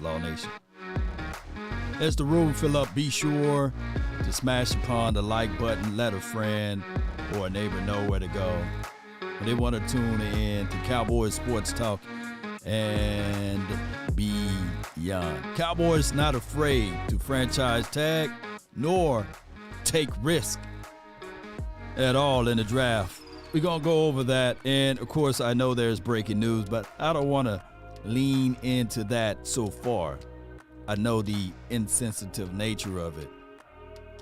Law Nation. As the room fill up, be sure to smash upon the like button, let a friend or a neighbor know where to go when they want to tune in to Cowboys Sports Talk and beyond. Cowboys not afraid to franchise tag nor take risk at all in the draft. We're going to go over that. And, of course, I know there's breaking news, but I don't want to lean into that so far. I know the insensitive nature of it.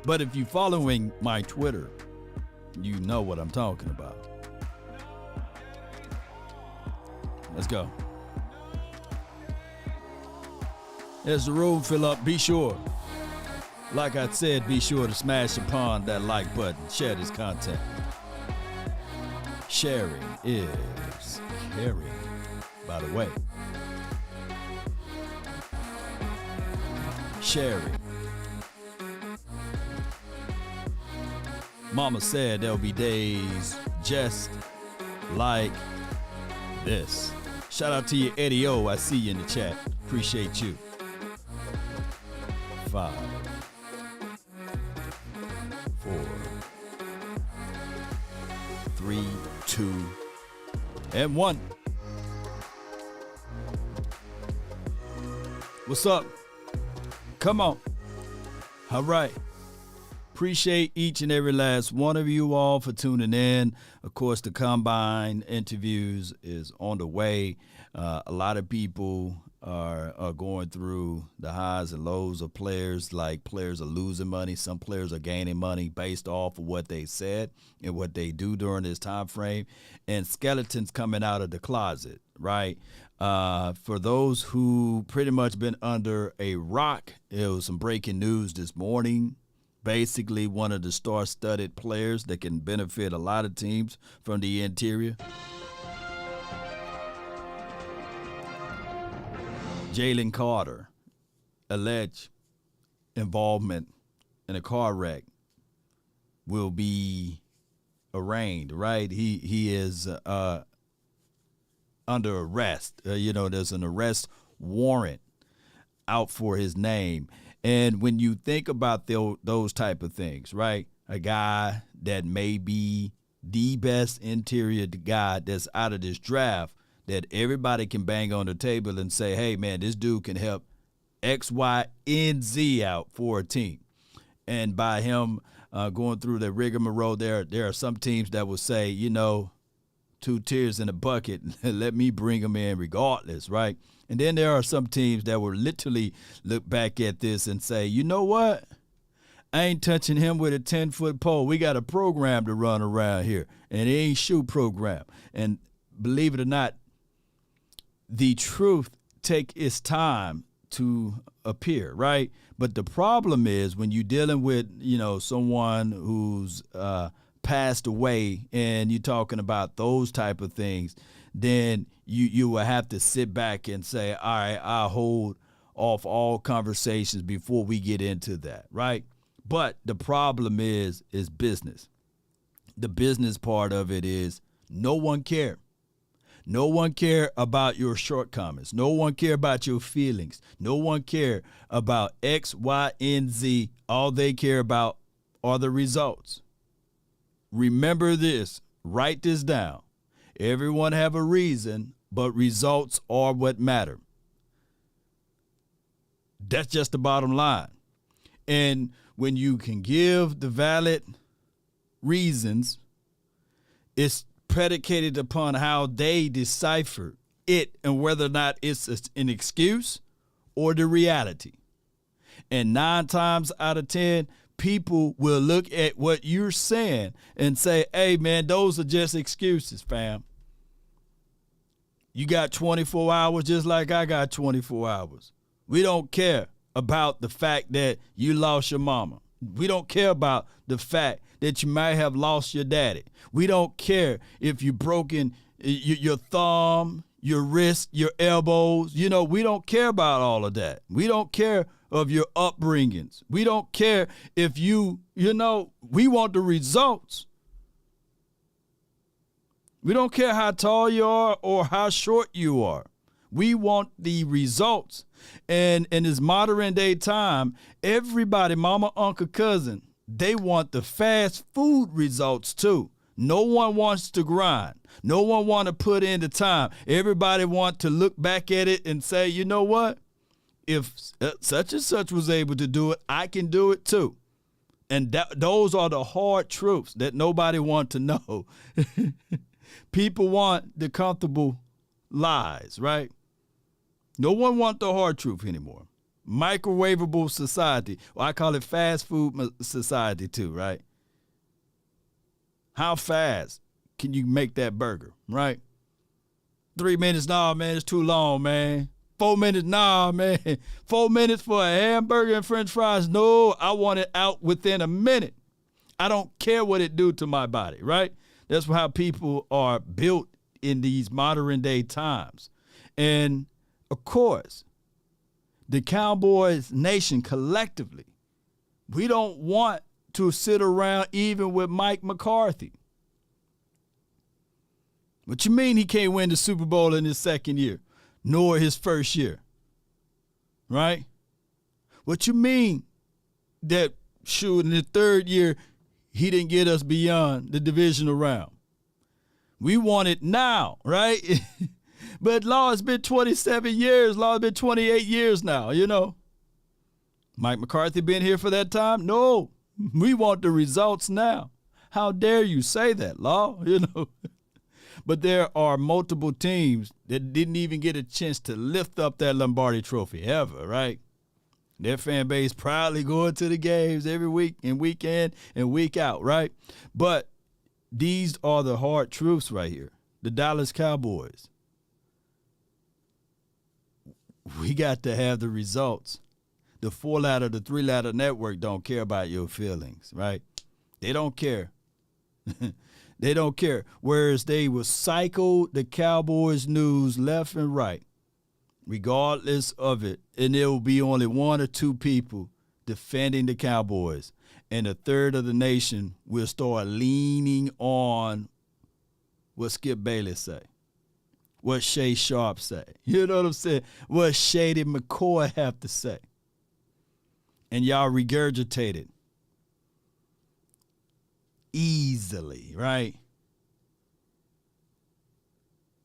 But if you're following my Twitter, you know what I'm talking about. Let's go. As the room fill up, be sure, like I said, be sure to smash upon that like button. Share this content. Sharing is caring, by the way. Sharing. Mama said there'll be days just like this. Shout out to you, Eddie O. I see you in the chat. Appreciate you. 5, 4, 3, 2, and 1. What's up? Come on. All right. Appreciate each and every last one of you all for tuning in. Of course, the Combine interviews is on the way. A lot of people are going through the highs and lows of players. Like, players are losing money. Some players are gaining money based off of what they said and what they do during this time frame. And skeletons coming out of the closet, right? For those who pretty much been under a rock, there was some breaking news this morning. Basically, one of the star-studded players that can benefit a lot of teams from the interior, Jalen Carter, alleged involvement in a car wreck, will be arraigned, right? He is under arrest. There's an arrest warrant out for his name. And when you think about those type of things, right, a guy that may be the best interior guy that's out of this draft, that everybody can bang on the table and say, hey, man, this dude can help X, Y, and Z out for a team. And by him going through the rigmarole, there are some teams that will say, 2 tears in a bucket, let me bring him in regardless, right? And then there are some teams that will literally look back at this and say, you know what? I ain't touching him with a 10-foot pole. We got a program to run around here, and it ain't shoe program. And believe it or not, the truth take its time to appear, right? But the problem is when you're dealing with, someone who's passed away and you're talking about those type of things, then you will have to sit back and say, all right, I'll hold off all conversations before we get into that, right? But the problem is business. The business part of it is no one care. No one care about your shortcomings. No one care about your feelings. No one care about X, Y, and Z. All they care about are the results. Remember this. Write this down. Everyone have a reason, but results are what matter. That's just the bottom line. And when you can give the valid reasons, it's predicated upon how they decipher it and whether or not it's an excuse or the reality. And 9 times out of 10, people will look at what you're saying and say, hey, man, those are just excuses, fam. You got 24 hours just like I got 24 hours. We don't care about the fact that you lost your mama. We don't care about the fact that you might have lost your daddy. We don't care if you've broken your thumb, your wrist, your elbows. We don't care about all of that. We don't care of your upbringings. We don't care if we want the results. We don't care how tall you are or how short you are. We want the results. And in this modern day time, everybody, mama, uncle, cousin, they want the fast food results too. No one wants to grind. No one want to put in the time. Everybody want to look back at it and say, you know what? If such and such was able to do it, I can do it too. And those are the hard truths that nobody want to know. People want the comfortable lies, right? No one wants the hard truth anymore. Microwavable society. Well, I call it fast food society too, right? How fast can you make that burger, right? 3 minutes, nah, man, it's too long, man. 4 minutes, nah, man. 4 minutes for a hamburger and french fries? No, I want it out within a minute. I don't care what it do to my body, right? That's how people are built in these modern day times. And, of course, the Cowboys nation collectively, we don't want to sit around even with Mike McCarthy. What you mean he can't win the Super Bowl in his second year, nor his first year, right? What you mean that, shoot, in the third year, he didn't get us beyond the divisional round? We want it now, right? But, Law, it's been 27 years. Law, it's been 28 years now, you know. Mike McCarthy been here for that time? No. We want the results now. How dare you say that, Law? You know. But there are multiple teams that didn't even get a chance to lift up that Lombardi trophy ever, right? Their fan base proudly going to the games every week and week in and week out, right? But these are the hard truths right here. The Dallas Cowboys. We got to have the results. The 4-ladder, the 3-ladder network don't care about your feelings, right? They don't care. They don't care. Whereas they will cycle the Cowboys news left and right, regardless of it. And there will be only one or two people defending the Cowboys. And a third of the nation will start leaning on what Skip Bayless say, what Shay Sharp say. You know what I'm saying? What Shady McCoy have to say. And y'all regurgitate it easily, right?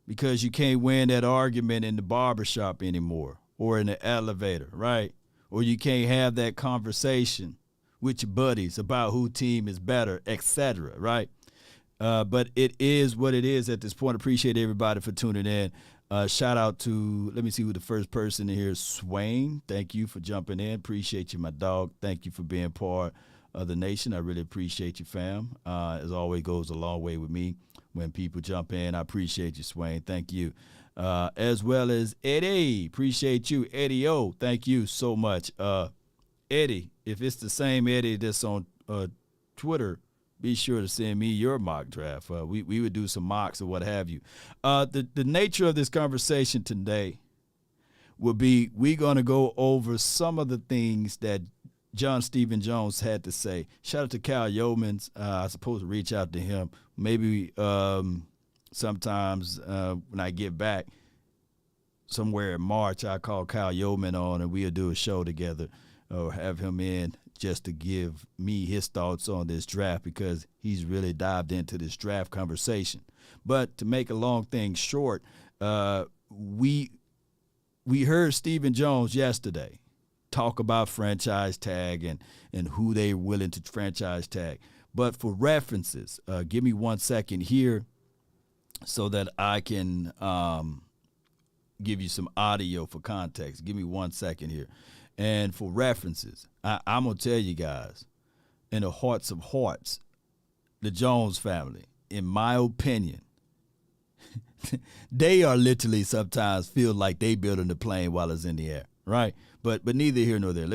Because you can't win that argument in the barbershop anymore or in the elevator, right? Or you can't have that conversation with your buddies about who team is better, etc., right? But it is what it is at this point. Appreciate everybody for tuning in. Shout out to, let me see who the first person in here is, Swain. Thank you for jumping in. Appreciate you, my dog. Thank you for being part of the nation. I really appreciate you, fam. As always, goes a long way with me when people jump in. I appreciate you, Swain. Thank you. As well as Eddie. Appreciate you, Eddie O. Thank you so much. Eddie, if it's the same Eddie that's on Twitter, be sure to send me your mock draft. We would do some mocks or what have you. The nature of this conversation today will be we're going to go over some of the things that John Stephen Jones had to say. Shout out to Cal Yeomans. I supposed to reach out to him. Maybe sometimes when I get back somewhere in March, I'll call Cal Yeoman on and we'll do a show together or have him in just to give me his thoughts on this draft because he's really dived into this draft conversation. But to make a long thing short, we heard Stephen Jones yesterday talk about franchise tag and who they're willing to franchise tag. But for references, give me 1 second here so that I can give you some audio for context. Give me 1 second here. And for references, I'm going to tell you guys, in the hearts of hearts, the Jones family, in my opinion, they are literally sometimes feel like they building the plane while it's in the air, right? But neither here nor there.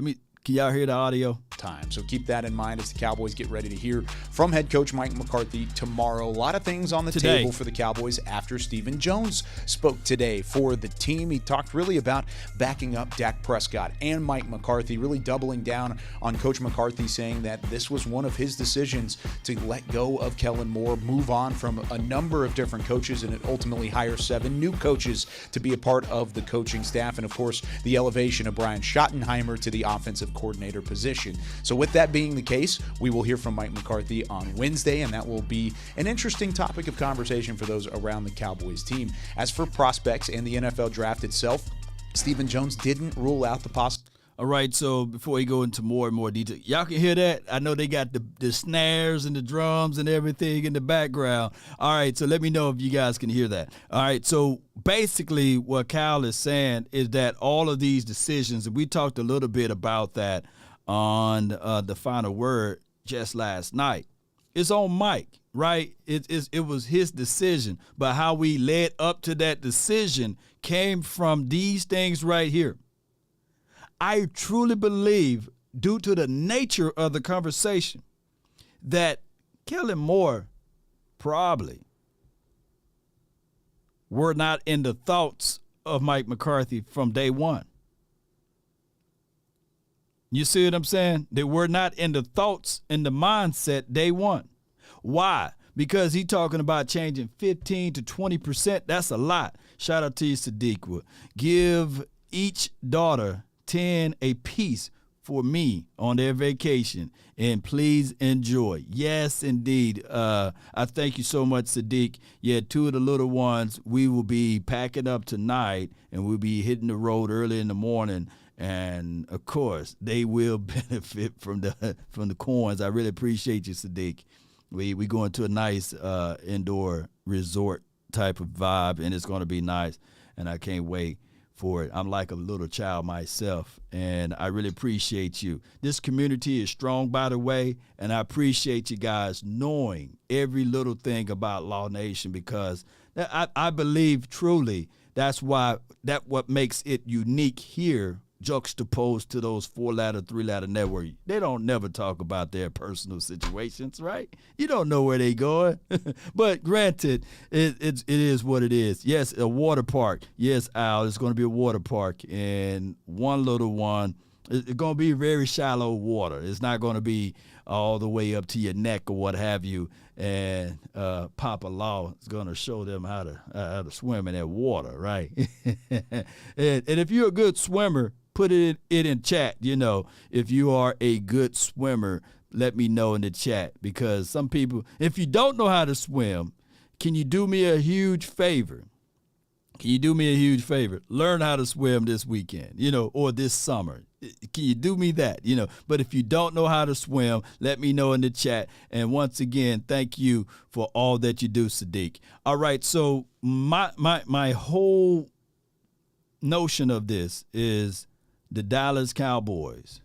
Can y'all hear the audio? Time. So keep that in mind as the Cowboys get ready to hear from head coach Mike McCarthy tomorrow. A lot of things on the table for the Cowboys after Stephen Jones spoke today for the team. He talked really about backing up Dak Prescott and Mike McCarthy, really doubling down on Coach McCarthy, saying that this was one of his decisions to let go of Kellen Moore, move on from a number of different coaches, and ultimately hire 7 new coaches to be a part of the coaching staff. And of course, the elevation of Brian Schottenheimer to the offensive coordinator position. So with that being the case, we will hear from Mike McCarthy on Wednesday, and that will be an interesting topic of conversation for those around the Cowboys team. As for prospects and the NFL draft itself, Stephen Jones didn't rule out the possibility. All right, so before we go into more and more detail, y'all can hear that? I know they got the snares and the drums and everything in the background. All right, so let me know if you guys can hear that. All right, so basically what Kyle is saying is that all of these decisions, and we talked a little bit about that on the Final Word just last night. It's on Mike, right? It was his decision, but how we led up to that decision came from these things right here. I truly believe, due to the nature of the conversation, that Kellen Moore probably were not in the thoughts of Mike McCarthy from day one. You see what I'm saying? They were not in the thoughts and the mindset day one. Why? Because he's talking about changing 15 to 20%. That's a lot. Shout out to you, Sadiq. Give each daughter 10 a piece for me on their vacation, and please enjoy. Yes, indeed. I thank you so much, Sadiq. Yeah, 2 of the little ones, we will be packing up tonight, and we'll be hitting the road early in the morning. And of course, they will benefit from the coins. I really appreciate you, Sadiq. We going to a nice indoor resort type of vibe, and it's going to be nice. And I can't wait for it. I'm like a little child myself, and I really appreciate you. This community is strong, by the way, and I appreciate you guys knowing every little thing about Law Nation, because I believe truly that's what makes it unique here, juxtaposed to those 4-letter, 3-letter network. They don't never talk about their personal situations, right? You don't know where they going. But granted, it is what it is. Yes, a water park. Yes, Al, it's going to be a water park. And one little one, it's going to be very shallow water. It's not going to be all the way up to your neck or what have you. And Papa Law is going to show them how to swim in that water, right? and if you're a good swimmer, put it in chat. You know, if you are a good swimmer, let me know in the chat, because some people, if you don't know how to swim, can you do me a huge favor? Can you do me a huge favor? Learn how to swim this weekend, or this summer. Can you do me that? But if you don't know how to swim, let me know in the chat. And once again, thank you for all that you do, Sadiq. All right, so my whole notion of this is the Dallas Cowboys,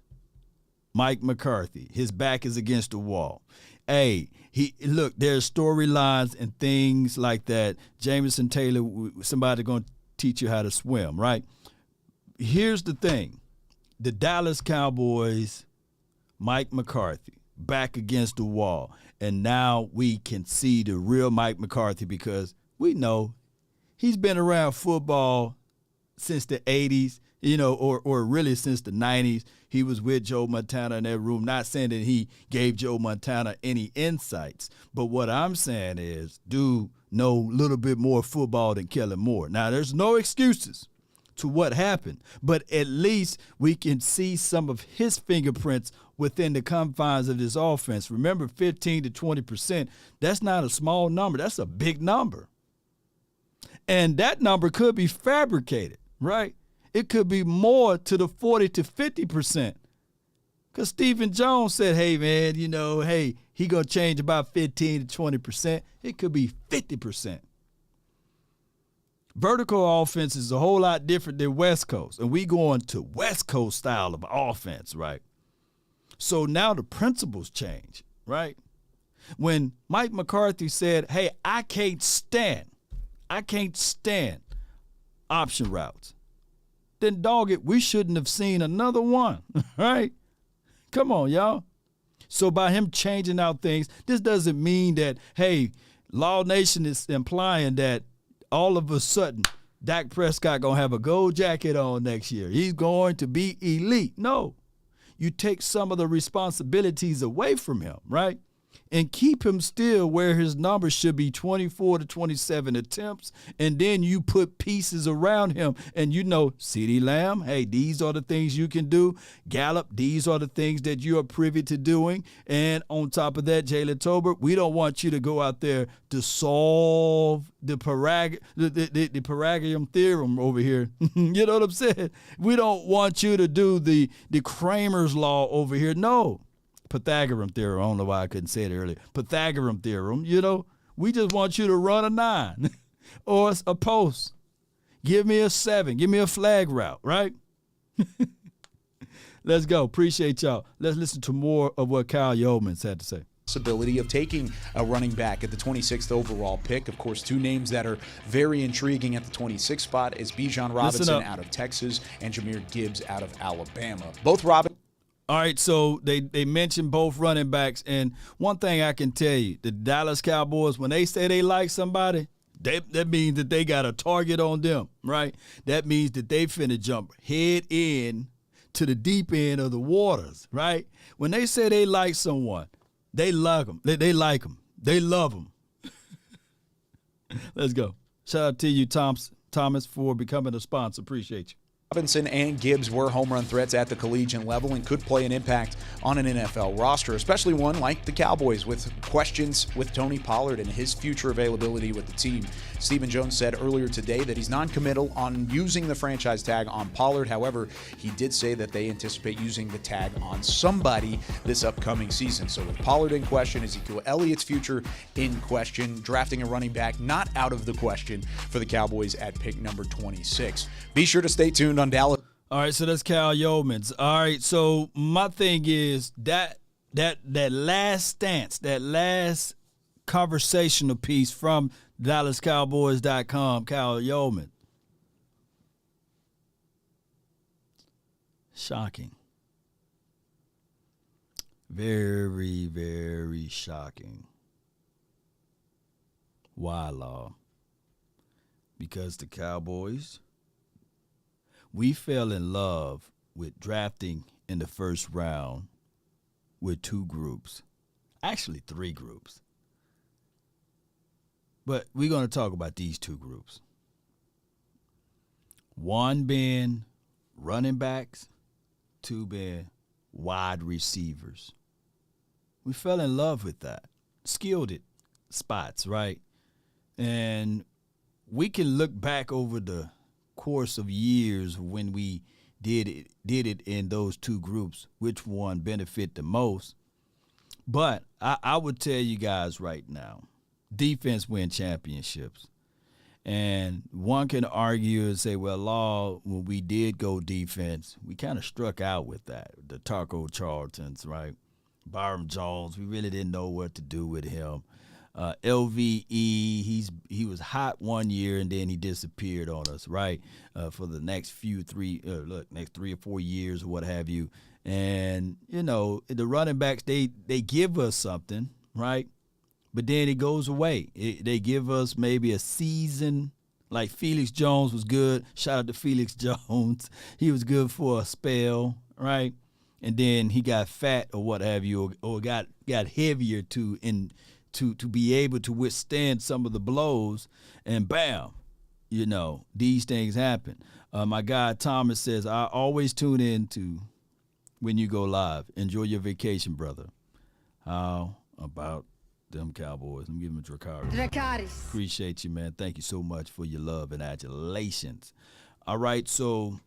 Mike McCarthy, his back is against the wall. Hey, there's storylines and things like that. Jamison Taylor, somebody going to teach you how to swim, right? Here's the thing. The Dallas Cowboys, Mike McCarthy, back against the wall. And now we can see the real Mike McCarthy, because we know he's been around football since the 80s. Or really since the 90s. He was with Joe Montana in that room. Not saying that he gave Joe Montana any insights, but what I'm saying is, dude know a little bit more football than Kellen Moore. Now, there's no excuses to what happened, but at least we can see some of his fingerprints within the confines of this offense. Remember, 15 to 20%, that's not a small number. That's a big number. And that number could be fabricated, right? It could be more to the 40 to 50%. Because Stephen Jones said, hey, man, he going to change about 15 to 20%. It could be 50%. Vertical offense is a whole lot different than West Coast. And we going to West Coast style of offense, right? So now the principles change, right? When Mike McCarthy said, hey, I can't stand option routes, then dog it, we shouldn't have seen another one, right? Come on, y'all. So by him changing out things, this doesn't mean that, hey, Law Nation is implying that all of a sudden Dak Prescott going to have a gold jacket on next year. He's going to be elite. No. You take some of the responsibilities away from him, right? And keep him still where his numbers should be 24 to 27 attempts. And then you put pieces around him. And you know, CeeDee Lamb, hey, these are the things you can do. Gallup, these are the things that you are privy to doing. And on top of that, Jalen Tolbert, we don't want you to go out there to solve the Pythagorean theorem over here. You know what I'm saying? We don't want you to do the Kramer's law over here. No. Pythagorean theorem. I don't know why I couldn't say it earlier. Pythagorean theorem. You know, we just want you to run a 9 or a post. Give me a 7. Give me a flag route, right? Let's go. Appreciate y'all. Let's listen to more of what Kyle Yeomans had to say. Possibility of taking a running back at the 26th overall pick. Of course, two names that are very intriguing at the 26th spot is Bijan Robinson out of Texas and Jahmyr Gibbs out of Alabama. Both Robinson. All right, so they mentioned both running backs, and one thing I can tell you, the Dallas Cowboys, when they say they like somebody, that means that they got a target on them, right? That means that they finna jump head in to the deep end of the waters, right? When they say they like someone, they like them. They like them. They love them. Let's go. Shout out to you, Thomas, for becoming a sponsor. Appreciate you. Robinson and Gibbs were home run threats at the collegiate level and could play an impact on an NFL roster, especially one like the Cowboys, with questions with Tony Pollard and his future availability with the team. Stephen Jones said earlier today that he's non-committal on using the franchise tag on Pollard. However, he did say that they anticipate using the tag on somebody this upcoming season. So with Pollard in question, Ezekiel Elliott's future in question, drafting a running back not out of the question for the Cowboys at pick number 26. Be sure to stay tuned on Dallas. All right, so that's Kyle Yeomans. All right, so my thing is that last stance, that last conversational piece from DallasCowboys.com, Kyle Yeomans. Shocking. Very, very shocking. Why, Law? Because the Cowboys, we fell in love with drafting in the first round with two groups. Actually, three groups. But we're going to talk about these two groups. One being running backs, two being wide receivers. We fell in love with that. Skilled spots, right? And we can look back over the course of years when we did it in those two groups, which one benefit the most. But I would tell you guys right now, defense win championships. And one can argue and say, well, Law, when we did go defense, we kind of struck out with that. The Taco Charltons, right? Byron Jones, we really didn't know what to do with him. LVE, he was hot one year and then he disappeared on us, right? For the next next 3 or 4 years or what have you. And, you know, the running backs, they give us something, right? But then it goes away. They give us maybe a season. Like Felix Jones was good. Shout out to Felix Jones. He was good for a spell, right? And then he got fat or what have you, or got heavier to be able to withstand some of the blows. And bam, you know, these things happen. My guy Thomas says, I always tune in to when you go live. Enjoy your vacation, brother. How about them Cowboys? I'm giving them Dracarys. Appreciate you, man. Thank you so much for your love and adulations. All right, so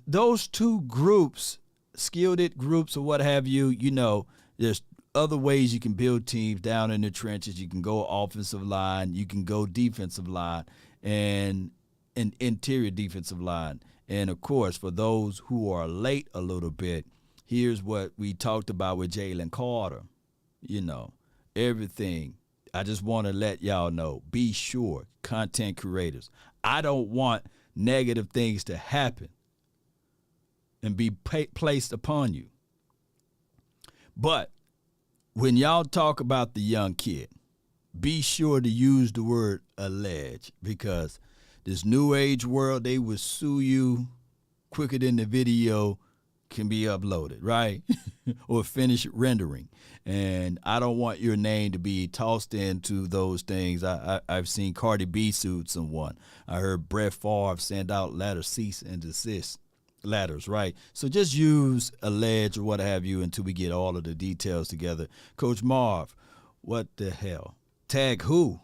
those two groups, skilled groups or what have you, you know, there's other ways you can build teams down in the trenches. You can go offensive line, you can go defensive line, and an interior defensive line. And, of course, for those who are late a little bit, here's what we talked about with Jalen Carter. You know, everything. I just want to let y'all know, be sure, content creators, I don't want negative things to happen. and be placed upon you. But when y'all talk about the young kid, be sure to use the word allege, because this new age world, they will sue you quicker than the video can be uploaded, right? Or finish rendering. And I don't want your name to be tossed into those things. I've seen Cardi B sued someone. I heard Brett Favre send out letter cease and desist letters, right? So just use allege or what have you until we get all of the details together. Coach Marv, what the hell? Tag who?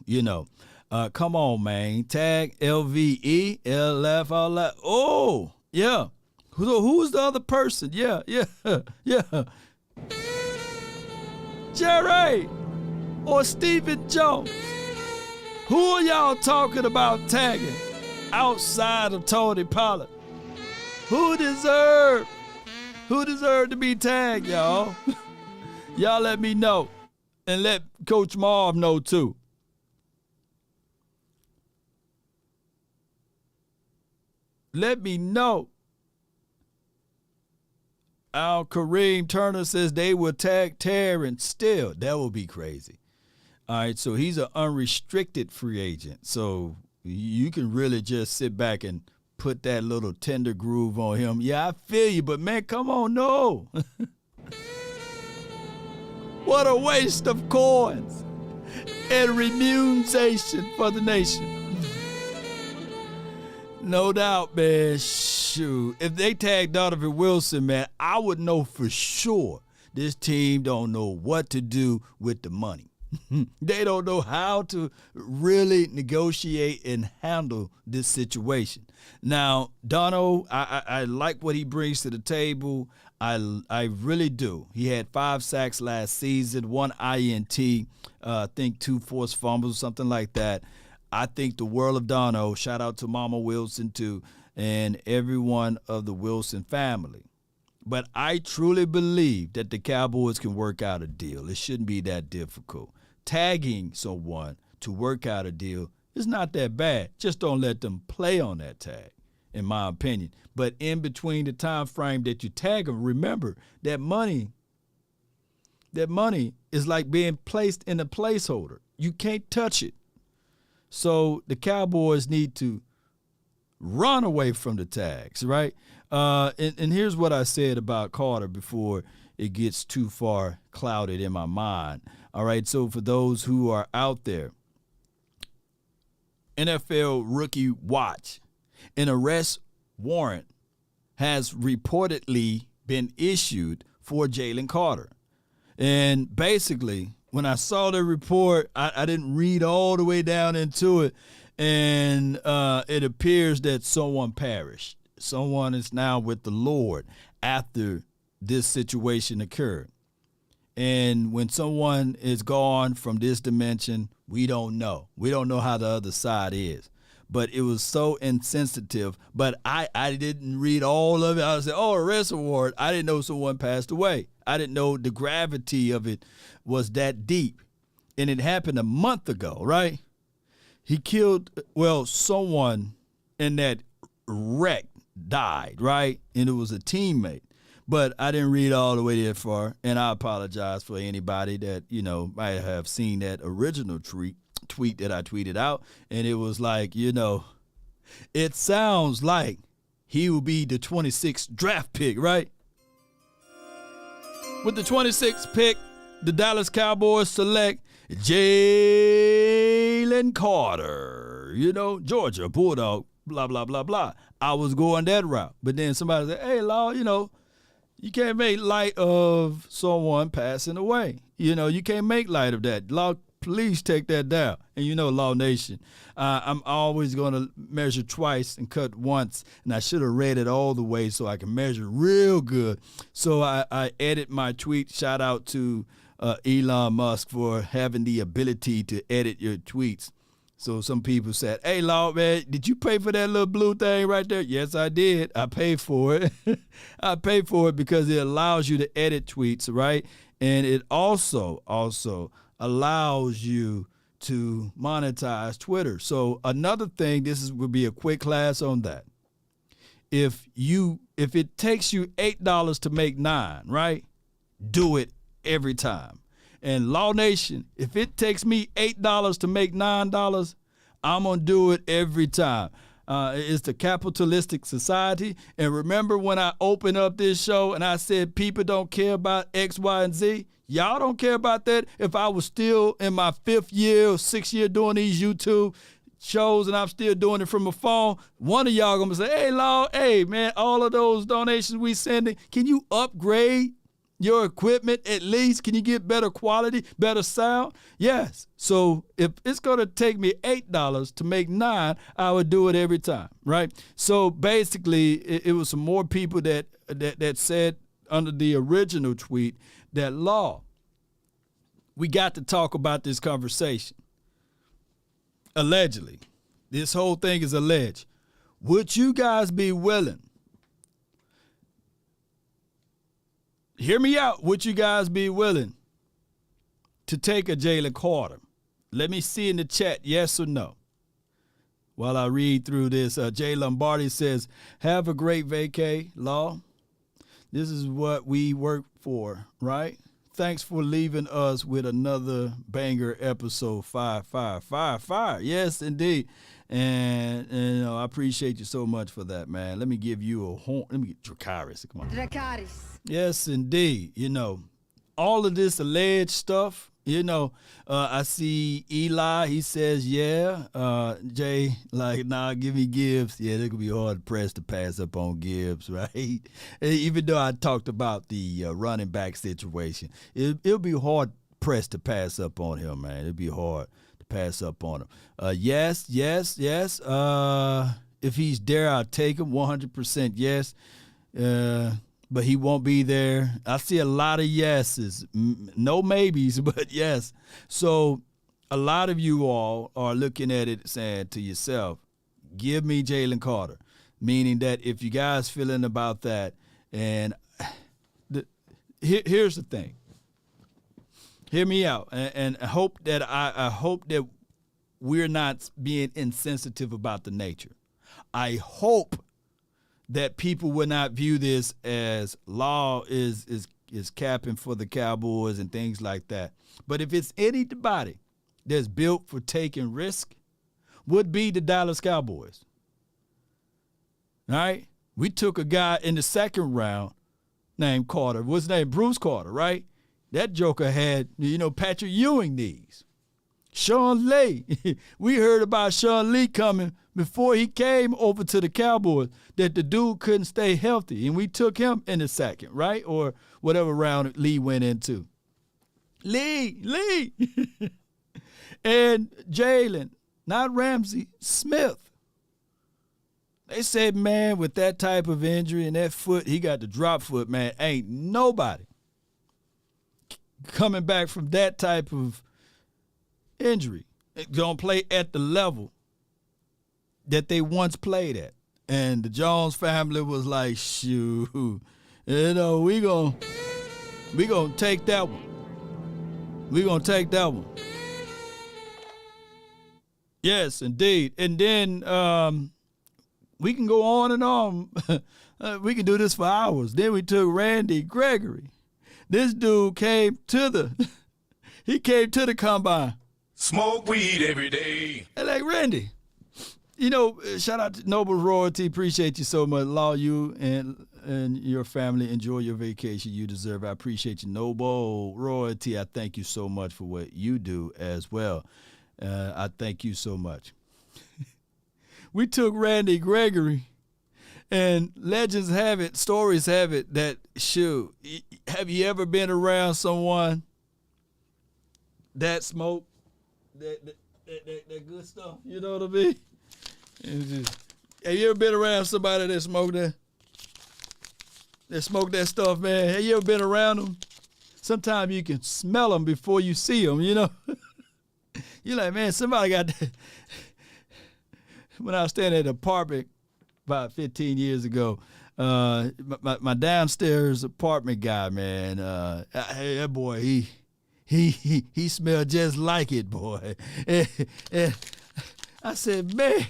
Come on, man. Tag LVE, LF, all that. Oh, yeah. Who's the other person? Yeah. Jerry or Stephen Jones. Who are y'all talking about tagging outside of Tony Pollard? Who deserved to be tagged, y'all? Y'all let me know. And let Coach Marv know, too. Let me know. Al Kareem Turner says they will tag Terrence still. That would be crazy. All right, so he's an unrestricted free agent. So you can really just sit back and put that little tender groove on him. Yeah, I feel you, but man, come on, no. What a waste of coins and remuneration for the nation. No doubt, man. Shoot. If they tagged Donovan Wilson, man, I would know for sure this team don't know what to do with the money. They don't know how to really negotiate and handle this situation. Now, Dono, I like what he brings to the table. I really do. He had 5 sacks last season, 1 INT, I think 2 forced fumbles, something like that. I think the world of Dono. Shout out to Mama Wilson, too, and everyone of the Wilson family. But I truly believe that the Cowboys can work out a deal. It shouldn't be that difficult. Tagging someone to work out a deal is not that bad. Just don't let them play on that tag, in my opinion. But in between the time frame that you tag them, remember that money is like being placed in a placeholder. You can't touch it. So the Cowboys need to run away from the tags, right? And here's what I said about Carter before it gets too far clouded in my mind. All right, so for those who are out there, NFL Rookie Watch, an arrest warrant has reportedly been issued for Jalen Carter. And basically, when I saw the report, I didn't read all the way down into it, and it appears that someone perished. Someone is now with the Lord after this situation occurred. And when someone is gone from this dimension, we don't know. We don't know how the other side is. But it was so insensitive. But I didn't read all of it. I said, arrest award. I didn't know someone passed away. I didn't know the gravity of it was that deep. And it happened a month ago, right? He killed, someone in that wreck died, right? And it was a teammate. But I didn't read all the way that far, and I apologize for anybody that, might have seen that original tweet that I tweeted out, and it was like, it sounds like he will be the 26th draft pick, right? With the 26th pick, the Dallas Cowboys select Jalen Carter, Georgia Bulldog, blah, blah, blah, blah. I was going that route, but then somebody said, hey, Law, you can't make light of someone passing away. You can't make light of that. Law, please take that down. And Law Nation, I'm always going to measure twice and cut once. And I should have read it all the way so I can measure real good. So I edit my tweet. Shout out to Elon Musk for having the ability to edit your tweets. So some people said, hey, Law, man, did you pay for that little blue thing right there? Yes, I did. I paid for it. I paid for it because it allows you to edit tweets, right? And it also allows you to monetize Twitter. So another thing, would be a quick class on that. if it takes you $8 to make $9, right? Do it every time. And Law Nation, if it takes me $8 to make $9, I'm going to do it every time. It's the capitalistic society. And remember when I opened up this show and I said people don't care about X, Y, and Z? Y'all don't care about that? If I was still in my 5th year or 6th year doing these YouTube shows and I'm still doing it from a phone, one of y'all going to say, hey, Law, hey, man, all of those donations we sending, can you upgrade your equipment at least? Can you get better quality, better sound? Yes. So if it's going to take me $8 to make $9, I would do it every time, right? So basically, it was some more people that said under the original tweet that, Law, we got to talk about this conversation. Allegedly. This whole thing is alleged. Would you guys be willing? Hear me out. Would you guys be willing to take a Jalen Carter? Let me see in the chat, yes or no. While I read through this, Jay Lombardi says, have a great vacay, Law. This is what we work for, right? Thanks for leaving us with another banger episode. Fire. Yes, indeed. And you know, I appreciate you so much for that, man. Let me give you a horn. Let me get Dracarys. Come on. Dracarys. Yes, indeed. You know, all of this alleged stuff, you know, I see Eli, he says, yeah. Jay, like, nah, give me Gibbs. Yeah, it could be hard pressed to pass up on Gibbs, right? Even though I talked about the running back situation, it'll be hard pressed to pass up on him, man. It'll be hard to pass up on him. Yes. If he's there, I'll take him 100% yes. But he won't be there. I see a lot of yeses, no maybes, but yes. So a lot of you all are looking at it saying to yourself, give me Jalen Carter, meaning that if you guys feeling about that, and here's the thing. Hear me out, and I hope that we're not being insensitive about the nature. I hope that people will not view this as Law is capping for the Cowboys and things like that. But if it's anybody that's built for taking risk, would be the Dallas Cowboys. All right? We took a guy in the 2nd round named Carter. What's his name? Bruce Carter, right? That joker had, you know, Patrick Ewing knees. Sean Lee. We heard about Sean Lee coming before he came over to the Cowboys, that the dude couldn't stay healthy. And we took him in the 2nd, right? Or whatever round Lee went into. Lee. And Jalen, not Ramsey, Smith. They said, man, with that type of injury and that foot, he got the drop foot, man. Ain't nobody coming back from that type of injury gonna play at the level that they once played at. And the Jones family was like, shoot, you know, we gonna take that one. We gonna take that one. Yes, indeed. And then we can go on and on. We can do this for hours. Then we took Randy Gregory. This dude came to the combine. Smoke weed every day. Hey, like Randy. You know, shout out to Noble Royalty. Appreciate you so much. Law, you and your family. Enjoy your vacation. You deserve it. I appreciate you. Noble Royalty, I thank you so much for what you do as well. I thank you so much. We took Randy Gregory, and legends have it, stories have it that, shoot, have you ever been around someone that smoked that good stuff? You know what I mean? Have you ever been around somebody that smoked that stuff, man? Have you ever been around them? Sometimes you can smell them before you see them, you know? You're like, man, somebody got that. When I was staying at an apartment about 15 years ago, my downstairs apartment guy, man, that boy, he smelled just like it, boy. And I said, man,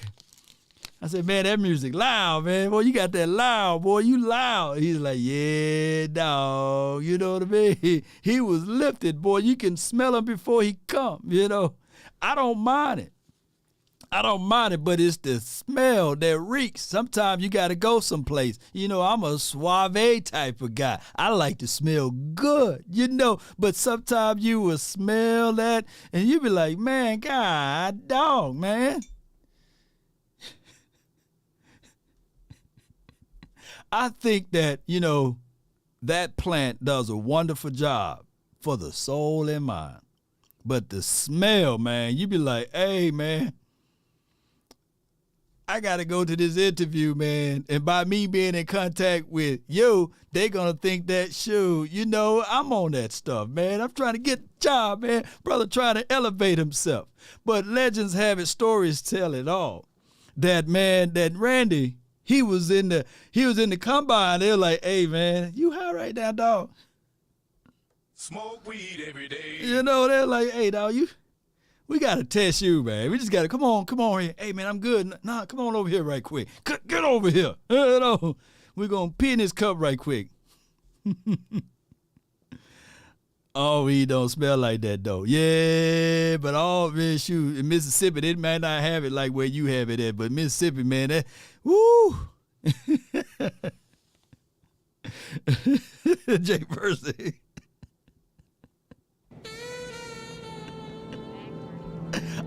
I said, man, that music loud, man. Boy, you got that loud, boy. You loud. He's like, yeah, dog. You know what I mean? He was lifted, boy. You can smell him before he come, you know. I don't mind it. But it's the smell that reeks. Sometimes you got to go someplace. You know, I'm a suave type of guy. I like to smell good, you know. But sometimes you will smell that, and you be like, man, God, dog, man. I think that, you know, that plant does a wonderful job for the soul and mind. But the smell, man, you be like, hey, man, I got to go to this interview, man. And by me being in contact with you, they going to think that, shoot, you know, I'm on that stuff, man. I'm trying to get the job, man. Brother trying to elevate himself. But legends have it, stories tell it all. That, man, that Randy, he was in the combine. They were like, hey, man, you high right now, dog? Smoke weed every day. You know, they're like, hey, dog, we got to test you, man. We just got to, come on here. Hey, man, I'm good. Nah, come on over here right quick. Get over here. You know, we're going to pee in this cup right quick. Oh, he don't smell like that, though. Yeah, but man, shoot, in Mississippi, they might not have it like where you have it at, but Mississippi, man, that, woo. Jay Percy.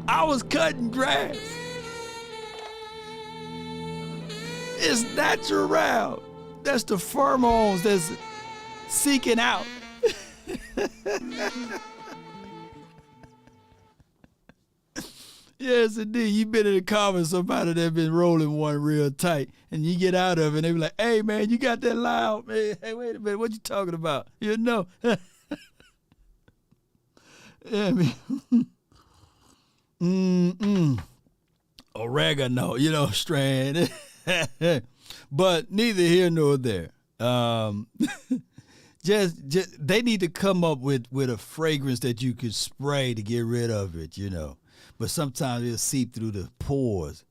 I was cutting grass. It's natural. That's the pheromones that's seeking out. Yes, indeed. You've been in the car with somebody that's been rolling one real tight, and you get out of it, and they be like, hey, man, you got that loud, man. Hey, wait a minute. What you talking about? You know. Yeah, man. Oregano, you know, strand. But neither here nor there. Just they need to come up with a fragrance that you could spray to get rid of it, you know. But sometimes it'll seep through the pores.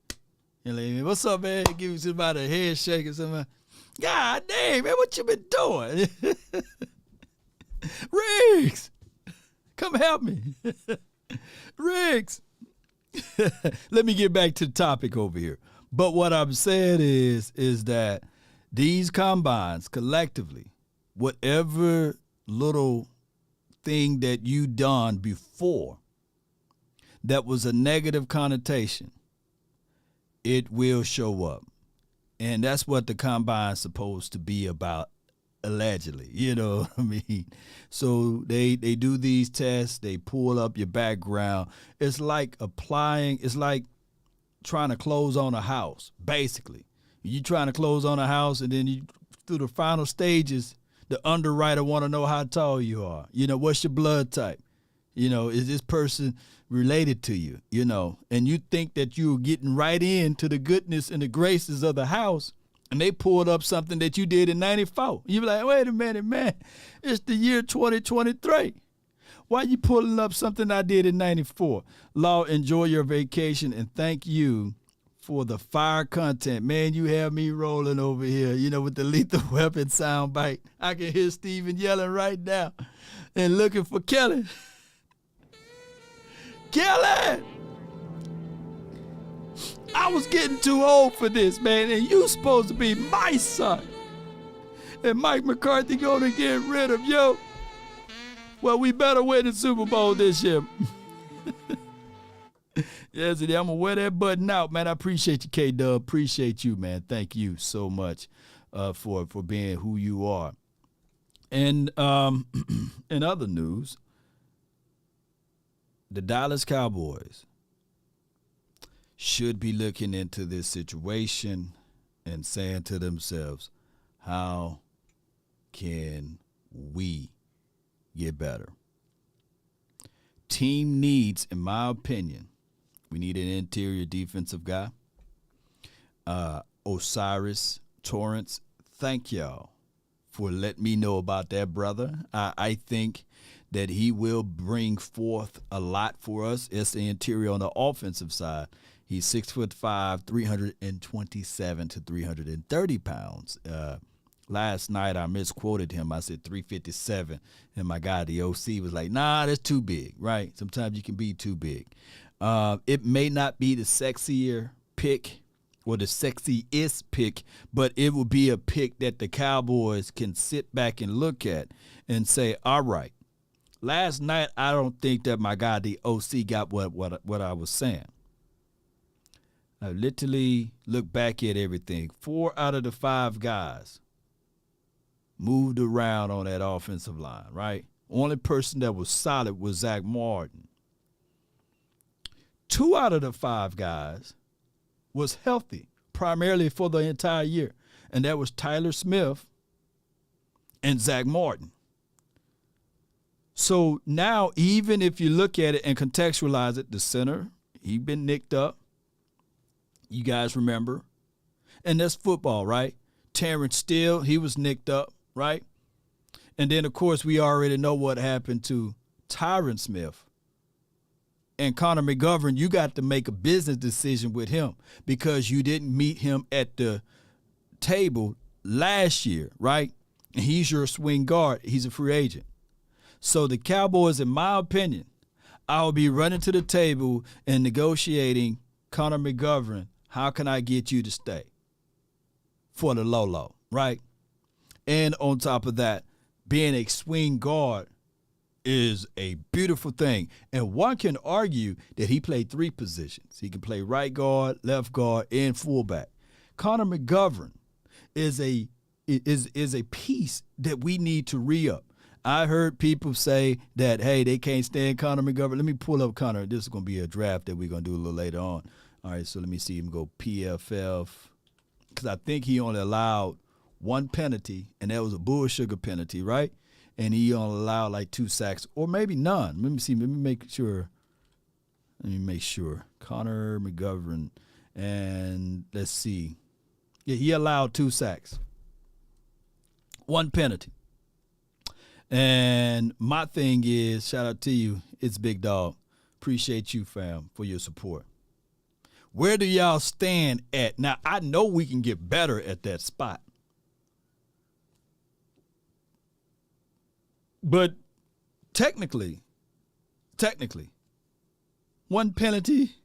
You know what I mean? What's up, man? Give me somebody a handshake or something. God damn, man, what you been doing? Riggs, come help me. Riggs. Let me get back to the topic over here. But what I'm saying is that these combines collectively, whatever little thing that you done before that was a negative connotation, it will show up. And that's what the combine's supposed to be about, allegedly. You know what I mean? So they do these tests, they pull up your background. It's like trying to close on a house, basically. You trying to close on a house, and then you through the final stages, the underwriter want to know how tall you are. You know, what's your blood type? You know, is this person related to you? You know, and you think that you're getting right into the goodness and the graces of the house, and they pulled up something that you did in 94. You be like, wait a minute, man, it's the year 2023. Why you pulling up something I did in 94? Law, enjoy your vacation, and thank you for the fire content. Man, you have me rolling over here, you know, with the Lethal Weapon soundbite. I can hear Steven yelling right now and looking for Kelly. Kelly! I was getting too old for this, man, and you supposed to be my son. And Mike McCarthy gonna get rid of you. Well, we better win the Super Bowl this year. Yes, I'm going to wear that button out, man. I appreciate you, K-Dub. Appreciate you, man. Thank you so much for being who you are. And in other news, the Dallas Cowboys should be looking into this situation and saying to themselves, how can we get better? Team needs, in my opinion, we need an interior defensive guy. Osiris Torrance, thank y'all for letting me know about that brother. I think that he will bring forth a lot for us. It's the interior on the offensive side. He's 6'5", 327 to 330 pounds. Last night I misquoted him. I said 357, and my guy, the OC, was like, nah, that's too big, right? Sometimes you can be too big. It may not be the sexier pick or the sexiest pick, but it will be a pick that the Cowboys can sit back and look at and say, all right, last night I don't think that my guy, the OC, got what I was saying. I literally look back at everything. 4 out of the 5 guys moved around on that offensive line, right? Only person that was solid was Zach Martin. 2 out of the 5 guys was healthy, primarily for the entire year, and that was Tyler Smith and Zach Martin. So now, even if you look at it and contextualize it, the center, he been nicked up. You guys remember. And that's football, right? Terrence Steele, he was nicked up, right? And then, of course, we already know what happened to Tyron Smith. And Connor McGovern, you got to make a business decision with him because you didn't meet him at the table last year, right? And he's your swing guard. He's a free agent. So the Cowboys, in my opinion, I'll be running to the table and negotiating Connor McGovern. How can I get you to stay for the low, right? And on top of that, being a swing guard is a beautiful thing. And one can argue that he played 3 positions. He can play right guard, left guard, and fullback. Connor McGovern is a piece that we need to re-up. I heard people say that, hey, they can't stand Connor McGovern. Let me pull up Connor. This is going to be a draft that we're going to do a little later on. All right, so let me see him go PFF, because I think he only allowed 1 penalty, and that was a bull sugar penalty, right? And he only allowed like 2 sacks, or maybe none. Let me see. Let me make sure. Connor McGovern, and let's see. Yeah, he allowed 2 sacks, 1 penalty. And my thing is, shout out to you. It's Big Dog. Appreciate you, fam, for your support. Where do y'all stand at? Now, I know we can get better at that spot. But technically, 1 penalty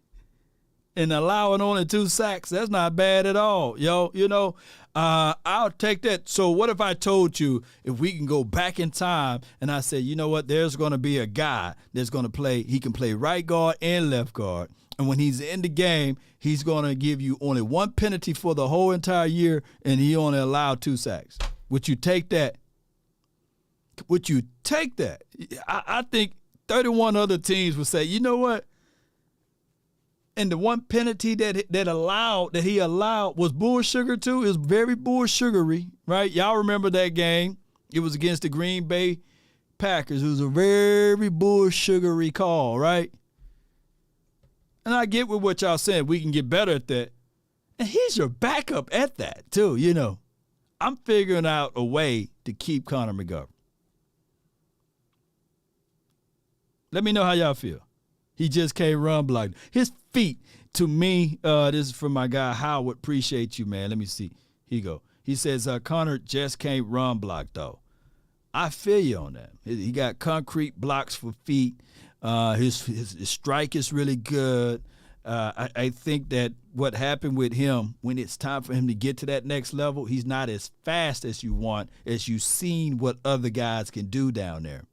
and allowing only 2 sacks, that's not bad at all, yo. You know, I'll take that. So what if I told you if we can go back in time and I said, you know what, there's going to be a guy that's going to play, he can play right guard and left guard. And when he's in the game, he's going to give you only 1 penalty for the whole entire year, and he only allowed 2 sacks. Would you take that? Would you take that? I think 31 other teams would say, you know what? And the 1 penalty that he allowed was bull sugar too. It was very bull sugary, right? Y'all remember that game? It was against the Green Bay Packers. It was a very bull sugary call, right? And I get with what y'all saying. We can get better at that. And he's your backup at that too, you know. I'm figuring out a way to keep Connor McGovern. Let me know how y'all feel. He just can't run block. His feet, to me, this is from my guy Howard. Appreciate you, man. Let me see. Here you go. He says, Connor just can't run block, though. I feel you on that. He got concrete blocks for feet. His strike is really good. I think that what happened with him, when it's time for him to get to that next level, he's not as fast as you want, as you've seen what other guys can do down there.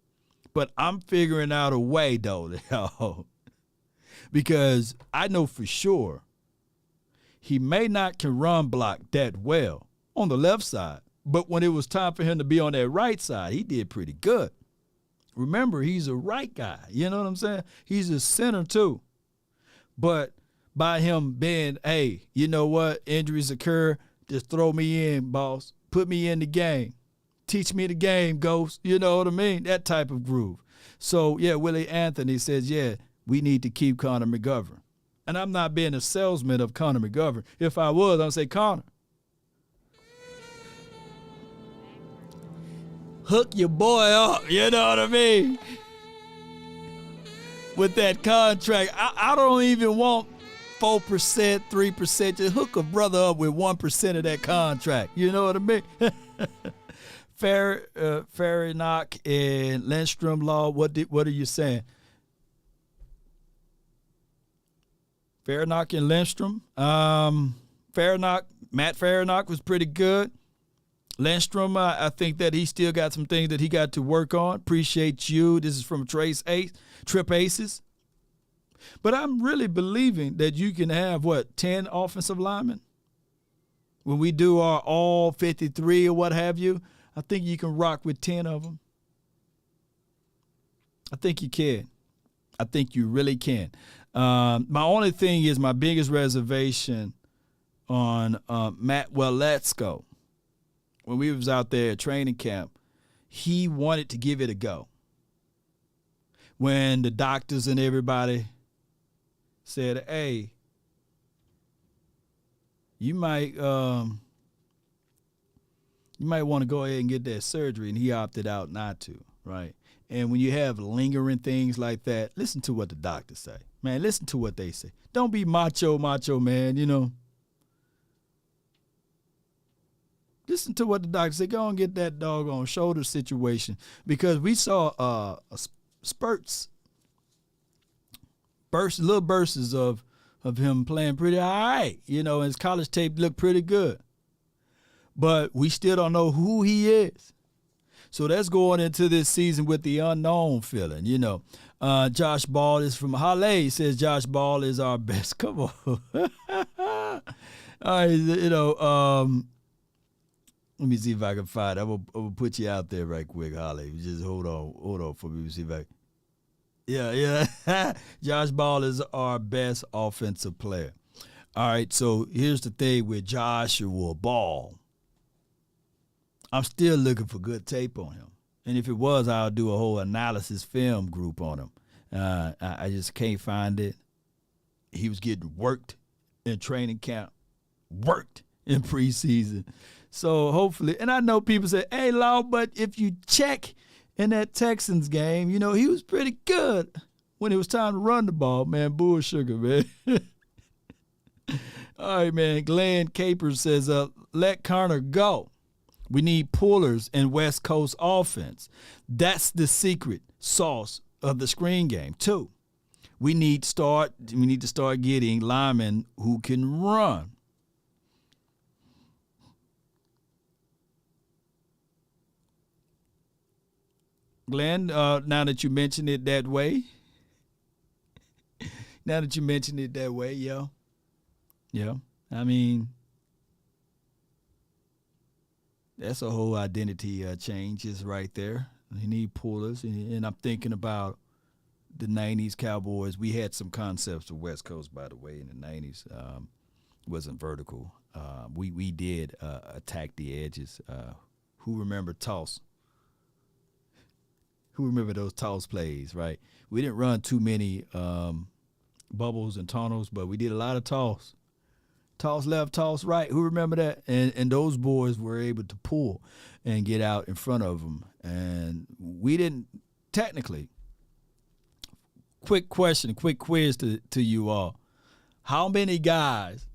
But I'm figuring out a way, though, because I know for sure he may not can run block that well on the left side, but when it was time for him to be on that right side, he did pretty good. Remember, he's a right guy. You know what I'm saying? He's a center, too. But by him being, hey, you know what? Injuries occur. Just throw me in, boss. Put me in the game. Teach me the game, Ghost. You know what I mean? That type of groove. So, yeah, Willie Anthony says, yeah, we need to keep Connor McGovern. And I'm not being a salesman of Connor McGovern. If I was, I'd say, Connor, hook your boy up. You know what I mean? With that contract. I don't even want 4%, 3%. Just hook a brother up with 1% of that contract. You know what I mean? Farinock and Lindstrom Law, what are you saying? Farinock and Lindstrom. Matt Farinock was pretty good. Lindstrom, I think that he still got some things that he got to work on. Appreciate you. This is from Trip Aces. But I'm really believing that you can have, 10 offensive linemen? When we do our all 53 or what have you, I think you can rock with 10 of them. I think you can. I think you really can. My only thing is my biggest reservation on Matt Waletzko. When we was out there at training camp, he wanted to give it a go. When the doctors and everybody said, hey, you might want to go ahead and get that surgery, and he opted out not to, right? And when you have lingering things like that, listen to what the doctors say. Man, listen to what they say. Don't be macho, man, you know. Listen to what the doctor said. Go and get that doggone shoulder situation, because we saw little bursts of him playing pretty all right. You know, his college tape looked pretty good. But we still don't know who he is. So that's going into this season with the unknown feeling, you know. Josh Ball is from Halle. He says Josh Ball is our best. Come on. All right, you know, let me see if I can find it. I will put you out there right quick, Holly. Just hold on for me to see if I. Yeah. Josh Ball is our best offensive player. All right, so here's the thing with Joshua Ball. I'm still looking for good tape on him. And if it was, I'll do a whole analysis film group on him. I just can't find it. He was getting worked in training camp, worked in preseason. So hopefully, and I know people say, hey, Law, but if you check in that Texans game, you know, he was pretty good when it was time to run the ball, man. Bull sugar, man. All right, man. Glenn Capers says, let Connor go. We need pullers in West Coast offense. That's the secret sauce of the screen game, too. We need to start getting linemen who can run. Glenn, now that you mention it that way, yeah. I mean, that's a whole identity changes right there. You need pullers, and I'm thinking about the 90s Cowboys. We had some concepts of West Coast, by the way, in the 90s. Wasn't vertical. We did attack the edges. Who remember toss? Who remember those toss plays, right? We didn't run too many bubbles and tunnels, but we did a lot of toss. Toss left, toss right. Who remember that? And those boys were able to pull and get out in front of them. And we didn't technically. Quick question, quick quiz to you all. How many guys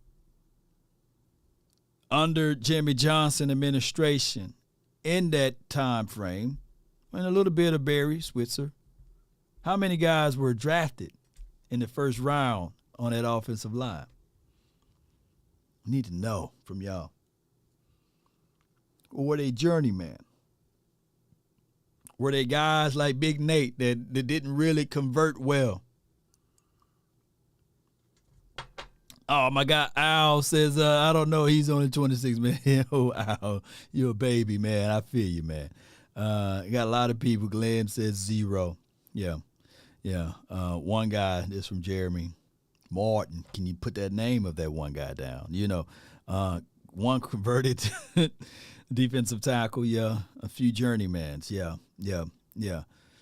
under Jimmy Johnson administration in that time frame, and a little bit of Barry Switzer, how many guys were drafted in the first round on that offensive line? We need to know from y'all. Or were they journeymen? Were they guys like Big Nate that didn't really convert well? Oh, my God, Al says, I don't know, he's only 26, man. Oh, Al, you're a baby, man. I feel you, man. Got a lot of people. Glenn says 0. Yeah. One guy, this from Jeremy Martin. Can you put that name of that one guy down? You know, one converted defensive tackle. Yeah. A few journeymans. Yeah.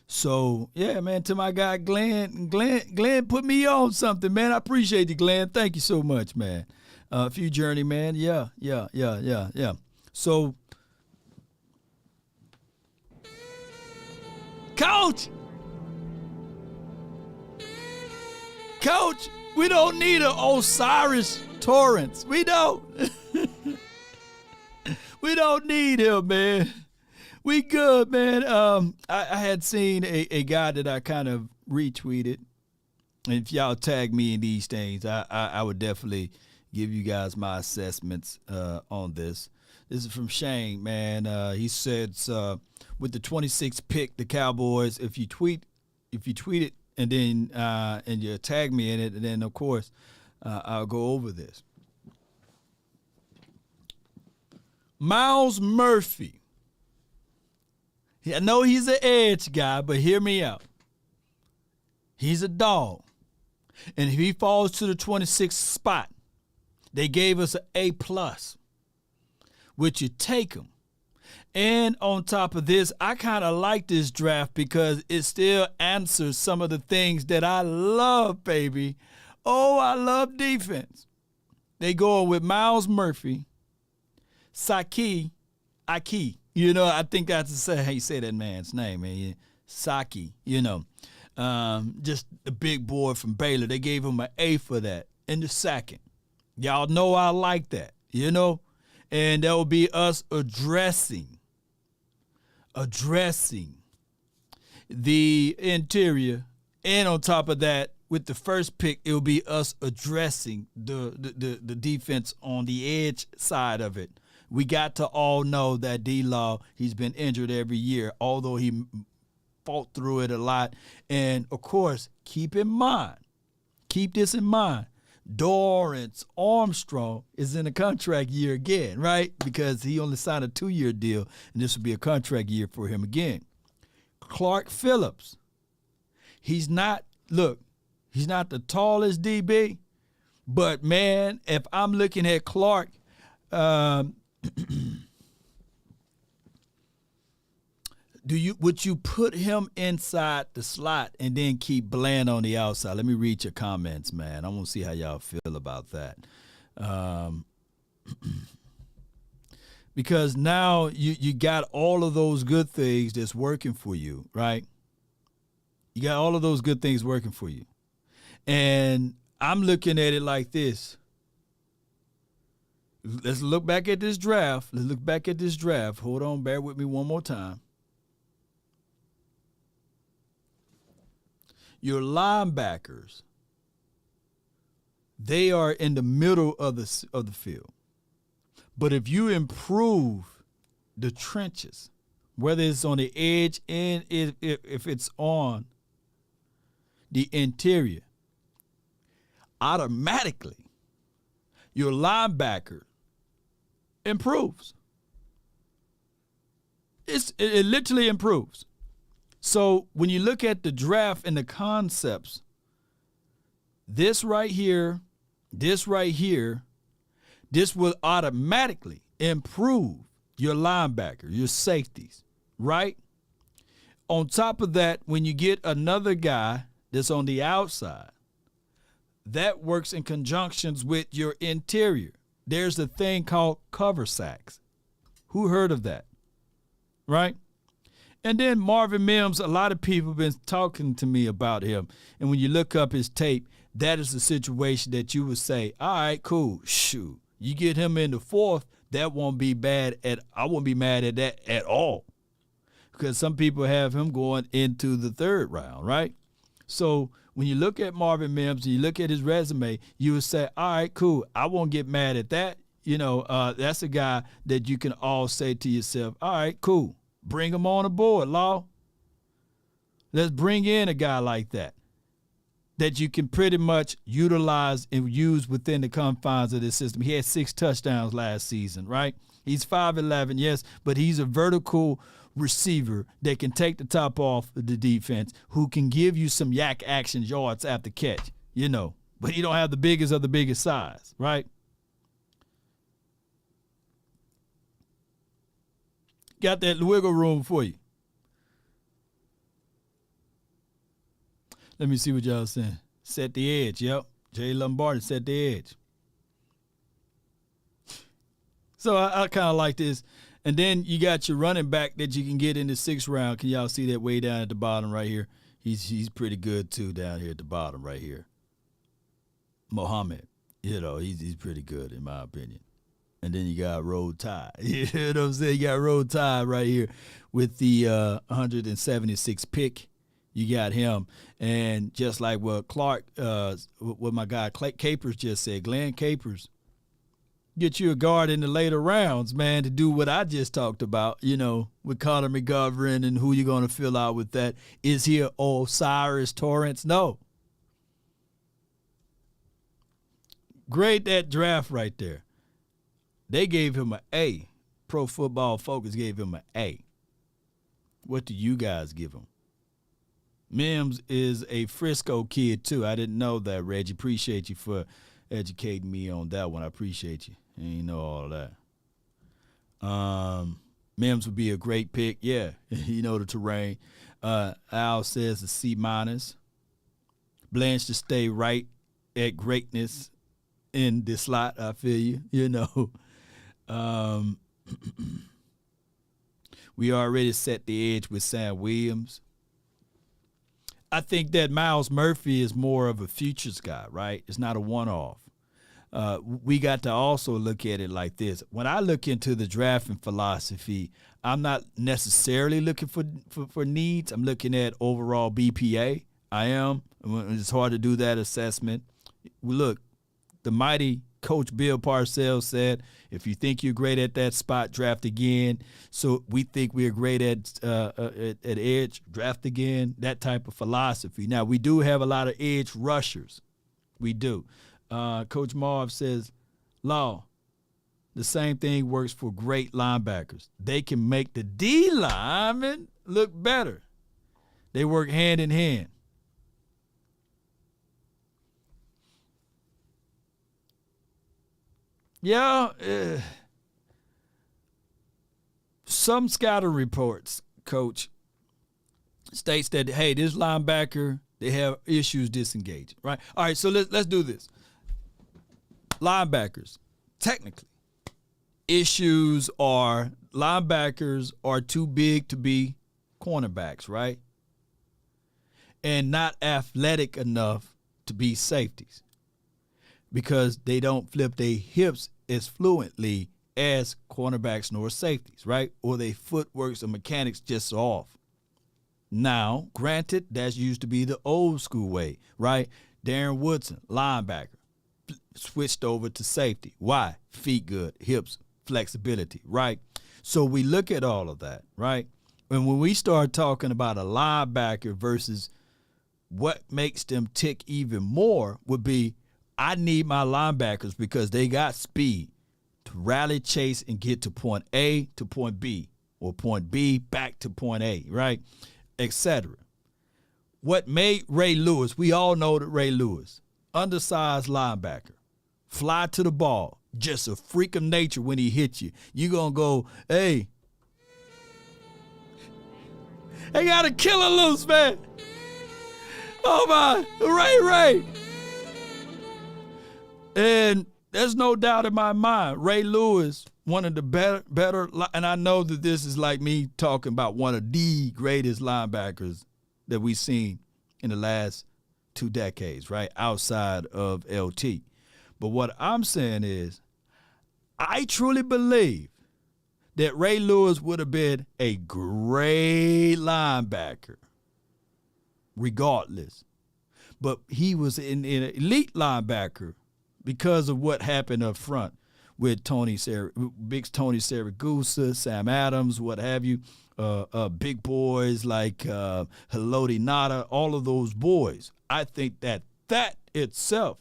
So, yeah, man, to my guy, Glenn put me on something, man. I appreciate you, Glenn. Thank you so much, man. A few journeyman. Yeah. So, Coach, We don't need an Osiris Torrance. We don't. We don't need him, man. We good, man. I had seen a guy that I kind of retweeted. And if y'all tag me in these things, I would definitely give you guys my assessments on this. This is from Shane, man. He says with the 26th pick, the Cowboys, if you tweet it and then and you tag me in it, and then of course I'll go over this. Miles Murphy. I know he's an edge guy, but hear me out. He's a dog. And if he falls to the 26th spot, they gave us an A+. Would you take him? And on top of this, I kind of like this draft because it still answers some of the things that I love, baby. Oh, I love defense. They go with Miles Murphy, Saki. I think that's how you say that man's name, man. Saki, just the big boy from Baylor. They gave him an A for that in the second. Y'all know I like that, and that will be us addressing the interior. And on top of that, with the first pick, it will be us addressing the defense on the edge side of it. We got to all know that D-Law, he's been injured every year, although he fought through it a lot. And, of course, keep this in mind, Dorrance Armstrong is in a contract year again, right? Because he only signed a 2-year deal, and this will be a contract year for him again. Clark Phillips, he's not the tallest DB, but, man, if I'm looking at Clark, would you put him inside the slot and then keep Bland on the outside? Let me read your comments, man. I want to see how y'all feel about that. Because now you got all of those good things that's working for you, right? You got all of those good things working for you. And I'm looking at it like this. Let's look back at this draft. Hold on, bear with me one more time. Your linebackers, they are in the middle of the field. But if you improve the trenches, whether it's on the edge and if it's on the interior, automatically your linebacker improves. It literally improves. So when you look at the draft and the concepts, this right here, this will automatically improve your linebacker, your safeties, right? On top of that, when you get another guy that's on the outside, that works in conjunctions with your interior. There's a thing called cover sacks. Who heard of that? Right? And then Marvin Mims, a lot of people have been talking to me about him. And when you look up his tape, that is the situation that you would say, all right, cool, shoot. You get him in the fourth, that won't be bad. I won't be mad at that at all. Because some people have him going into the third round, right? So when you look at Marvin Mims and you look at his resume, you would say, all right, cool, I won't get mad at that. That's a guy that you can all say to yourself, all right, cool. Bring him on aboard, Law. Let's bring in a guy like that you can pretty much utilize and use within the confines of this system. He had 6 touchdowns last season, right? He's 5'11", yes, but he's a vertical receiver that can take the top off of the defense, who can give you some yak action yards after catch, but he don't have the biggest of the biggest size, right? Got that wiggle room for you. Let me see what y'all saying. Set the edge, yep. Jay Lombardi set the edge. So I kind of like this. And then you got your running back that you can get in the 6th round. Can y'all see that way down at the bottom right here? He's pretty good, too, down here at the bottom right here. Mohammed. He's pretty good in my opinion. And then you got Roll Tide. You know what I'm saying? You got Roll Tide right here with the 176 pick. You got him. And just like what what my guy Capers just said, Glenn Capers, get you a guard in the later rounds, man, to do what I just talked about, with Connor McGovern and who you're going to fill out with that. Is he Osiris Torrance? No. Grade that draft right there. They gave him an A. Pro Football Focus gave him an A. What do you guys give him? Mims is a Frisco kid, too. I didn't know that, Reggie. Appreciate you for educating me on that one. I appreciate you. I didn't know all of that. Mims would be a great pick. Yeah, the terrain. Al says a C-. Blanche to stay right at greatness in the slot. I feel you, we already set the edge with Sam Williams. I think that Miles Murphy is more of a futures guy, right? It's not a one-off. We got to also look at it like this. When I look into the drafting philosophy, I'm not necessarily looking for needs. I'm looking at overall BPA. I am. It's hard to do that assessment. Look, the mighty Coach Bill Parcells said, if you think you're great at that spot, draft again. So we think we're great at edge, draft again, that type of philosophy. Now, we do have a lot of edge rushers. We do. Coach Marv says, Law, the same thing works for great linebackers. They can make the D linemen look better. They work hand in hand. Yeah, some scouting reports, Coach, states that, hey, this linebacker, they have issues disengaging, right? All right, so let's do this. Linebackers, technically, linebackers are too big to be cornerbacks, right? And not athletic enough to be safeties, because they don't flip their hips as fluently as cornerbacks nor safeties, right? Or their footworks or mechanics just off. Now, granted, that used to be the old school way, right? Darren Woodson, linebacker, switched over to safety. Why? Feet good, hips, flexibility, right? So we look at all of that, right? And when we start talking about a linebacker versus what makes them tick even more would be, I need my linebackers because they got speed to rally, chase, and get to point A to point B, or point B back to point A, right, etc. What made Ray Lewis, we all know that Ray Lewis, undersized linebacker, fly to the ball, just a freak of nature when he hits you. You're going to go, hey, they got a killer loose, man. Oh, my, Ray. And there's no doubt in my mind, Ray Lewis, one of the better, and I know that this is like me talking about one of the greatest linebackers that we've seen in the last 2 decades, right, outside of LT. But what I'm saying is, I truly believe that Ray Lewis would have been a great linebacker, regardless. But he was an elite linebacker because of what happened up front with big Tony Siragusa, Sam Adams, what have you, big boys like Haloti Nada, all of those boys. I think that itself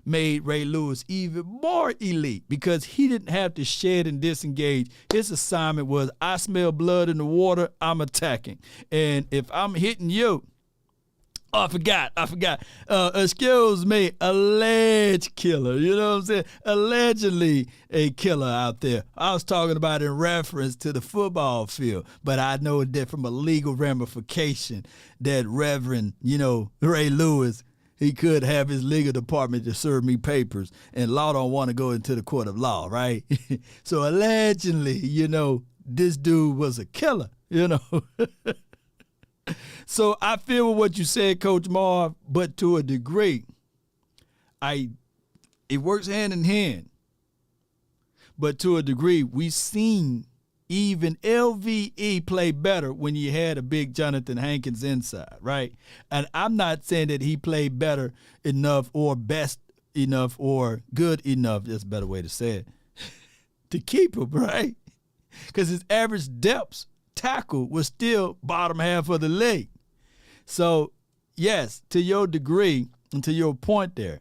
made Ray Lewis even more elite because he didn't have to shed and disengage. His assignment was, I smell blood in the water, I'm attacking. And if I'm hitting you, I forgot. Excuse me, alleged killer. You know what I'm saying? Allegedly a killer out there. I was talking about in reference to the football field, but I know that from a legal ramification that Reverend, Ray Lewis, he could have his legal department to serve me papers, and law don't want to go into the court of law, right? So allegedly, this dude was a killer, So I feel what you said, Coach Marv, but to a degree, I It works hand in hand. But to a degree, we've seen even LVE play better when you had a big Jonathan Hankins inside, right? And I'm not saying that he played better enough or best enough or good enough, that's a better way to say it, to keep him, right? Because his average depth tackle was still bottom half of the league. So, yes, to your degree and to your point there,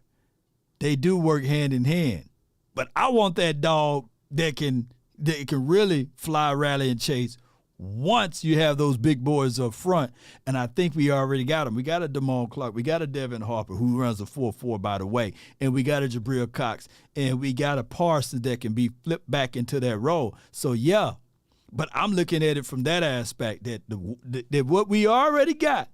they do work hand in hand. But I want that dog that can really fly, rally, and chase once you have those big boys up front. And I think we already got them. We got a Damone Clark. We got a Devin Harper, who runs a 4.4, by the way. And we got a Jabril Cox. And we got a Parsons that can be flipped back into that role. So, yeah. But I'm looking at it from that aspect, that what we already got,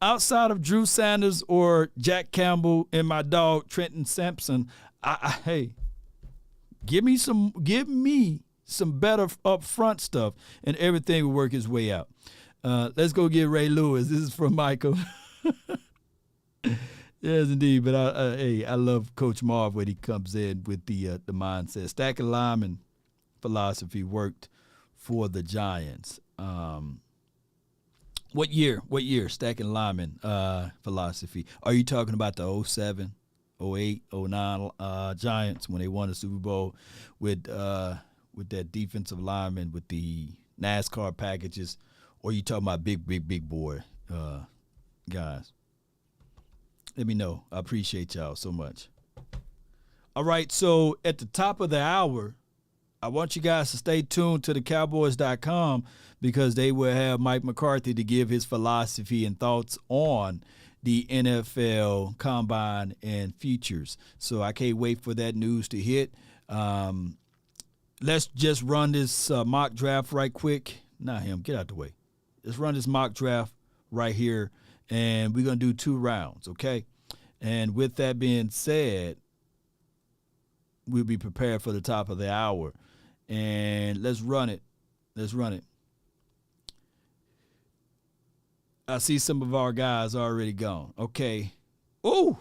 outside of Drew Sanders or Jack Campbell and my dog Trenton Sampson, hey, give me some better up front stuff, and everything will work its way out. Let's go get Ray Lewis. This is from Michael. Yes, indeed. But I love Coach Marv when he comes in with the mindset. Stacking lineman philosophy worked for the Giants. What year? Stacking lineman philosophy. Are you talking about the 07, 08, 09 Giants when they won the Super Bowl with that defensive lineman with the NASCAR packages? Or are you talking about big boy guys? Let me know. I appreciate y'all so much. All right, so at the top of the hour, I want you guys to stay tuned to the Cowboys.com because they will have Mike McCarthy to give his philosophy and thoughts on the NFL Combine and futures. So I can't wait for that news to hit. Let's just run this mock draft right quick. Not him. Get out the way. Let's run this mock draft right here, and we're going to do 2 rounds, okay? And with that being said, we'll be prepared for the top of the hour. And let's run it. I see some of our guys already gone. Okay. Ooh.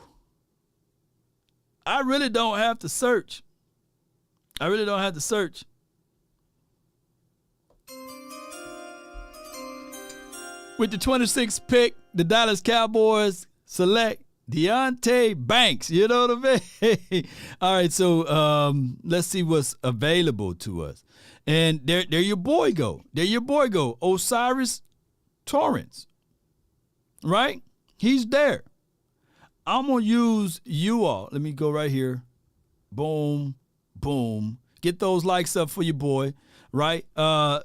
I really don't have to search. With the 26th pick, the Dallas Cowboys select Deonte Banks. You know what I mean? All right, so let's see what's available to us. And there your boy go. Osiris Torrance. Right? He's there. I'm going to use you all. Let me go right here. Boom, boom. Get those likes up for your boy. Right? I'm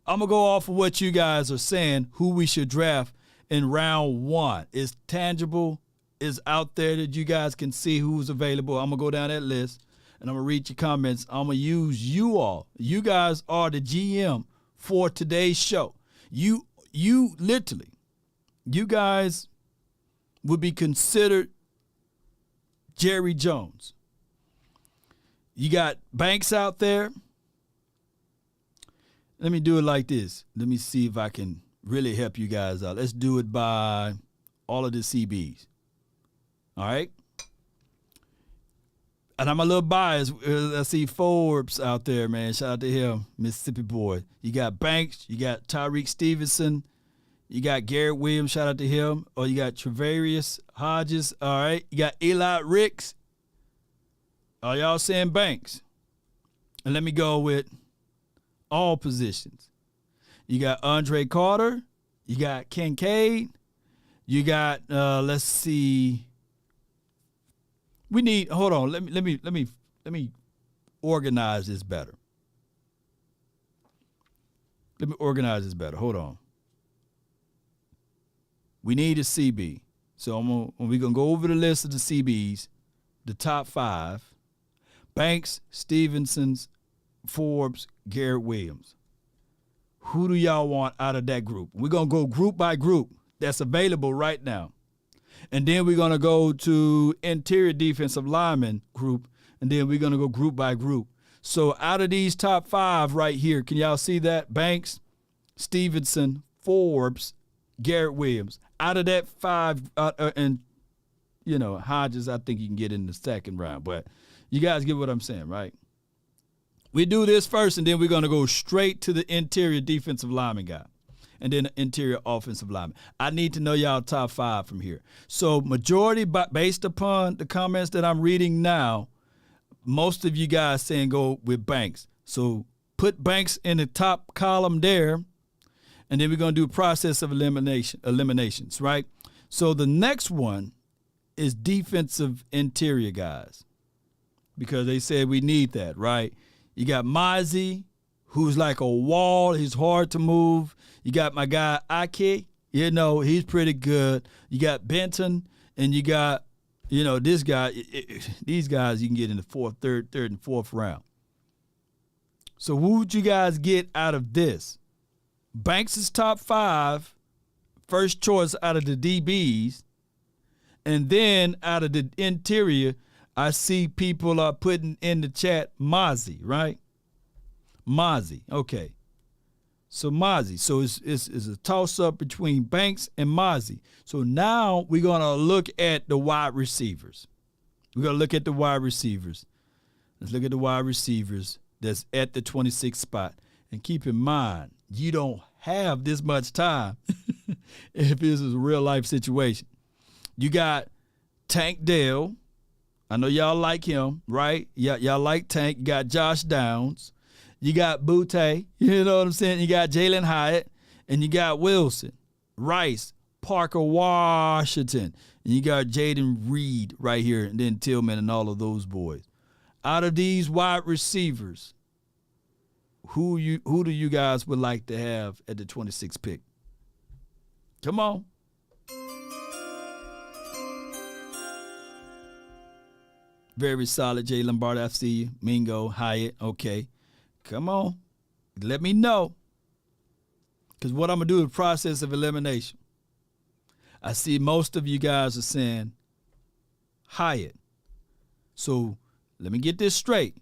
going to go off of what you guys are saying, who we should draft in round 1. It's tangible. Is out there that you guys can see who's available. I'm going to go down that list, and I'm going to read your comments. I'm going to use you all. You guys are the GM for today's show. You literally, you guys would be considered Jerry Jones. You got Banks out there. Let me do it like this. Let me see if I can really help you guys out. Let's do it by all of the CBs. All right. And I'm a little biased. I see Forbes out there, man. Shout out to him, Mississippi boy. You got Banks. You got Tyreek Stevenson. You got Garrett Williams. Shout out to him. Or you got Travarius Hodges. All right. You got Eli Ricks. Are y'all saying Banks? And let me go with all positions. You got Andre Carter. You got Kincaid. You got, let's see. We need, hold on, let me organize this better. Hold on. We need a CB. So we're going to go over the list of the CBs, the top 5. Banks, Stevenson's, Forbes, Garrett Williams. Who do y'all want out of that group? We're going to go group by group that's available right now. And then we're going to go to interior defensive lineman group, and then we're going to go group by group. So out of these top 5 right here, can y'all see that? Banks, Stevenson, Forbes, Garrett Williams. Out of that 5, Hodges, I think you can get in the second round. But you guys get what I'm saying, right? We do this first, and then we're going to go straight to the interior defensive lineman guy and then the interior offensive lineman. I need to know y'all top 5 from here. So majority, based upon the comments that I'm reading now, most of you guys saying go with Banks. So put Banks in the top column there, and then we're going to do a process of eliminations, right? So the next one is defensive interior guys, because they said we need that, right? You got Mozzie, who's like a wall. He's hard to move. You got my guy Ake. He's pretty good. You got Benton, and you got, this guy. These guys you can get in the third and fourth round. So who would you guys get out of this? Banks is top 5, first choice out of the DBs. And then out of the interior, I see people are putting in the chat Mozzie, right? Mozzie, okay. So Mozzie. So it's a toss-up between Banks and Mozzie. So now we're going to look at the wide receivers. We're going to look at the wide receivers. Let's look at the wide receivers that's at the 26th spot. And keep in mind, you don't have this much time if this is a real-life situation. You got Tank Dell. I know y'all like him, right? Y'all like Tank. You got Josh Downs. You got Butte. You know what I'm saying? You got Jalen Hyatt. And you got Wilson, Rice, Parker Washington. And you got Jaden Reed right here, and then Tillman and all of those boys. Out of these wide receivers, who do you guys would like to have at the 26th pick? Come on. Very solid, Jay Lombardi. I see you. Mingo, Hyatt. Okay. Come on. Let me know. Because what I'm going to do is process of elimination. I see most of you guys are saying Hyatt. So let me get this straight.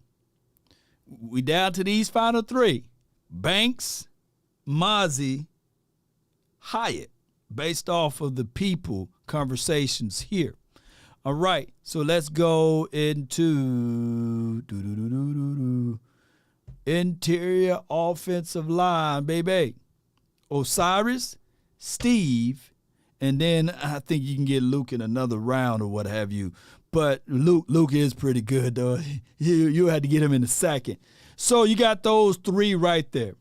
We down to these final 3. Banks, Mozzie, Hyatt, based off of the people conversations here. All right, so let's go into interior offensive line, baby. Osiris, Steve, and then I think you can get Luke in another round or what have you. But Luke is pretty good, though. You had to get him in the second. So you got those 3 right there.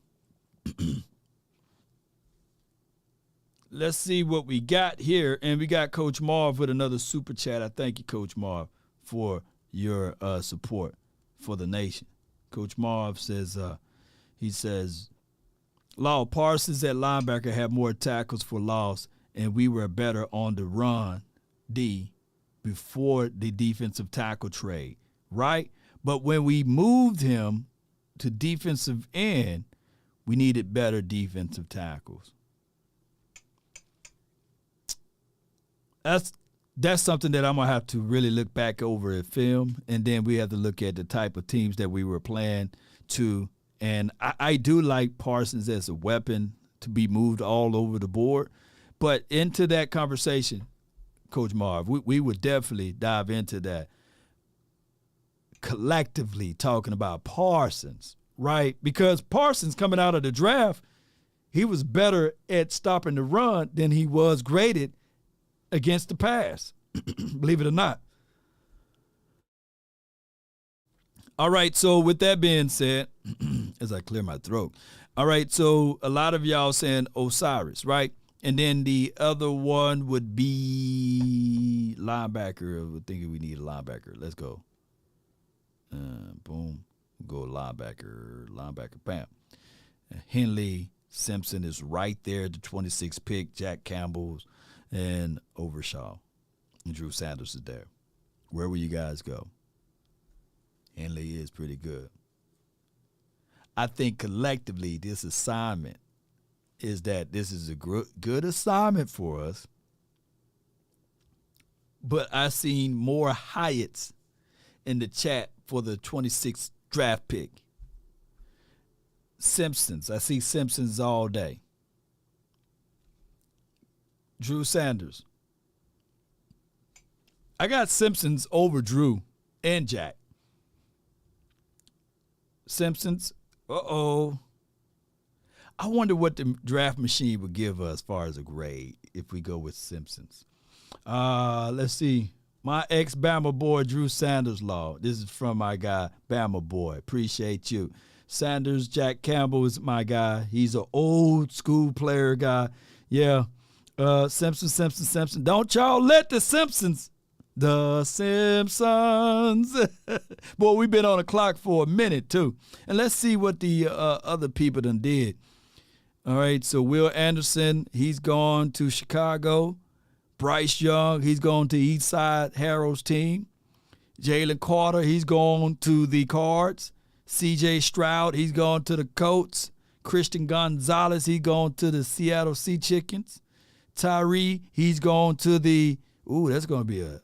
Let's see what we got here. And we got Coach Marv with another super chat. I thank you, Coach Marv, for your support for the nation. Coach Marv says, Law Parsons at linebacker had more tackles for loss, and we were better on the run, D, before the defensive tackle trade, right? But when we moved him to defensive end, we needed better defensive tackles. That's something that I'm going to have to really look back over at film, and then we have to look at the type of teams that we were playing to. And I do like Parsons as a weapon to be moved all over the board. But into that conversation, Coach Marv, we would definitely dive into that collectively talking about Parsons, right? Because Parsons coming out of the draft, he was better at stopping the run than he was graded against the pass, believe it or not. All right, so with that being said, as I clear my throat, all right, so a lot of y'all saying Osiris, right? And then the other one would be linebacker. We're thinking we need a linebacker. Let's go. Boom. Go linebacker, bam. Henley Simpson is right there, the 26th pick. Jack Campbell's and Overshaw. And Drew Sanders is there. Where will you guys go? Henley is pretty good. I think collectively this assignment is that this is a good assignment for us. But I seen more Hyatts in the chat for the 26th draft pick. Simpsons. I see Simpsons all day. Drew Sanders. I got Simpsons over Drew and Jack. Simpsons. Uh-oh. I wonder what the draft machine would give us as far as a grade if we go with Simpsons. Let's see. My ex-Bama boy, Drew Sanders Law. This is from my guy, Bama boy. Appreciate you. Sanders, Jack Campbell is my guy. He's an old school player guy. Yeah. Simpson. Don't y'all let the Simpsons. The Simpsons. Boy, we've been on the clock for a minute, too. And let's see what the other people done did. All right, so Will Anderson, he's gone to Chicago. Bryce Young, he's gone to Eastside Harold's team. Jalen Carter, he's gone to the Cards. C.J. Stroud, he's gone to the Colts. Christian Gonzalez, he's gone to the Seattle Sea Chickens. Tyree, he's gone to the that's going to be a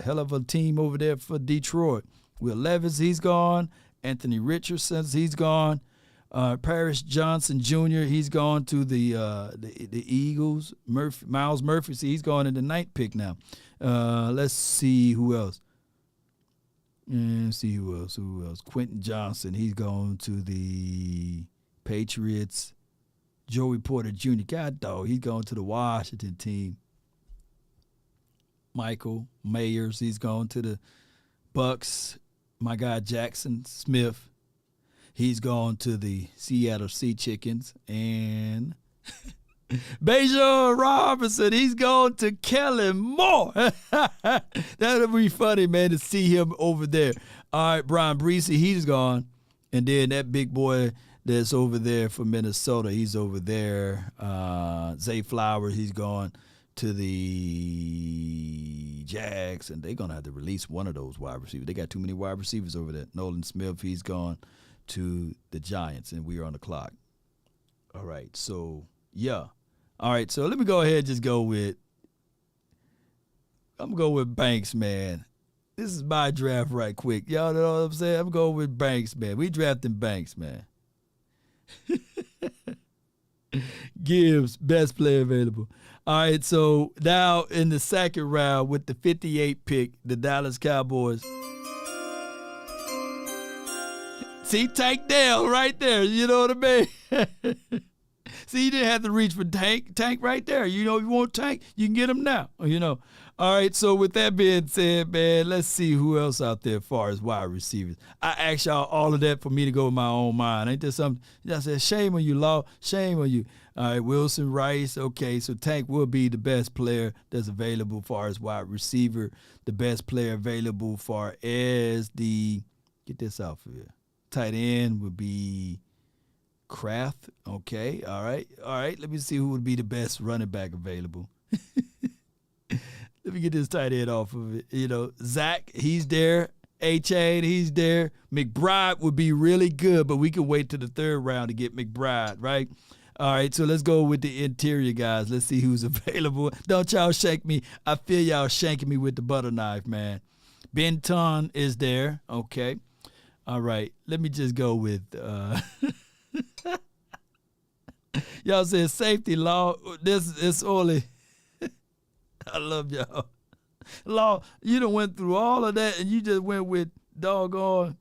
hell of a team over there for Detroit. Will Levis, he's gone. Anthony Richardson, he's gone. Paris Johnson Jr., he's gone to the Eagles. Miles Murphy, he's gone in the 9th pick now. Let's see who else. Who else? Quentin Johnson, he's gone to the Patriots. Joey Porter Jr., God dog, he's gone to the Washington team. Michael Mayers, he's gone to the Bucks. My guy Jackson Smith, he's gone to the Seattle Sea Chickens. And Bajan Robinson, he's gone to Kellen Moore. That'll be funny, man, to see him over there. All right, Brian Breesy, he's gone. And then that big boy that's over there for Minnesota, he's over there. Zay Flowers, he's gone to the Jags, and they're going to have to release one of those wide receivers. They got too many wide receivers over there. Nolan Smith, he's gone to the Giants, and we are on the clock. All right, so, yeah. All right, so let me go ahead and just go with – I'm going to go with Banks, man. This is my draft right quick. Y'all know what I'm saying? I'm going with Banks, man. We drafting Banks, man. Gibbs, best player available. All right, so now in the second round with the 58th pick, the Dallas Cowboys. See, Tank Dell right there. You know what I mean? See, you didn't have to reach for Tank. Tank right there. You know, if you want Tank, you can get him now. You know. All right, so with that being said, man, let's see who else out there as far as wide receivers. I asked y'all all of that for me to go with my own mind. Ain't there something? I said, shame on you, Law. Shame on you. All right, Wilson Rice. Okay, so Tank will be the best player that's available as far as wide receiver. The best player available as far as the, get this out for you, tight end would be Kraft. Okay, all right. Let me see who would be the best running back available. Let me get this tight end off of it. You know, Zach, he's there. A-Chain, he's there. McBride would be really good, but we can wait till the third round to get McBride, right? All right, so let's go with the interior guys. Let's see who's available. Don't y'all shank me. I feel y'all shanking me with the butter knife, man. Benton is there. Okay. All right, let me just go with y'all said safety, Law. This is only I love y'all. Law, you done went through all of that and you just went with doggone.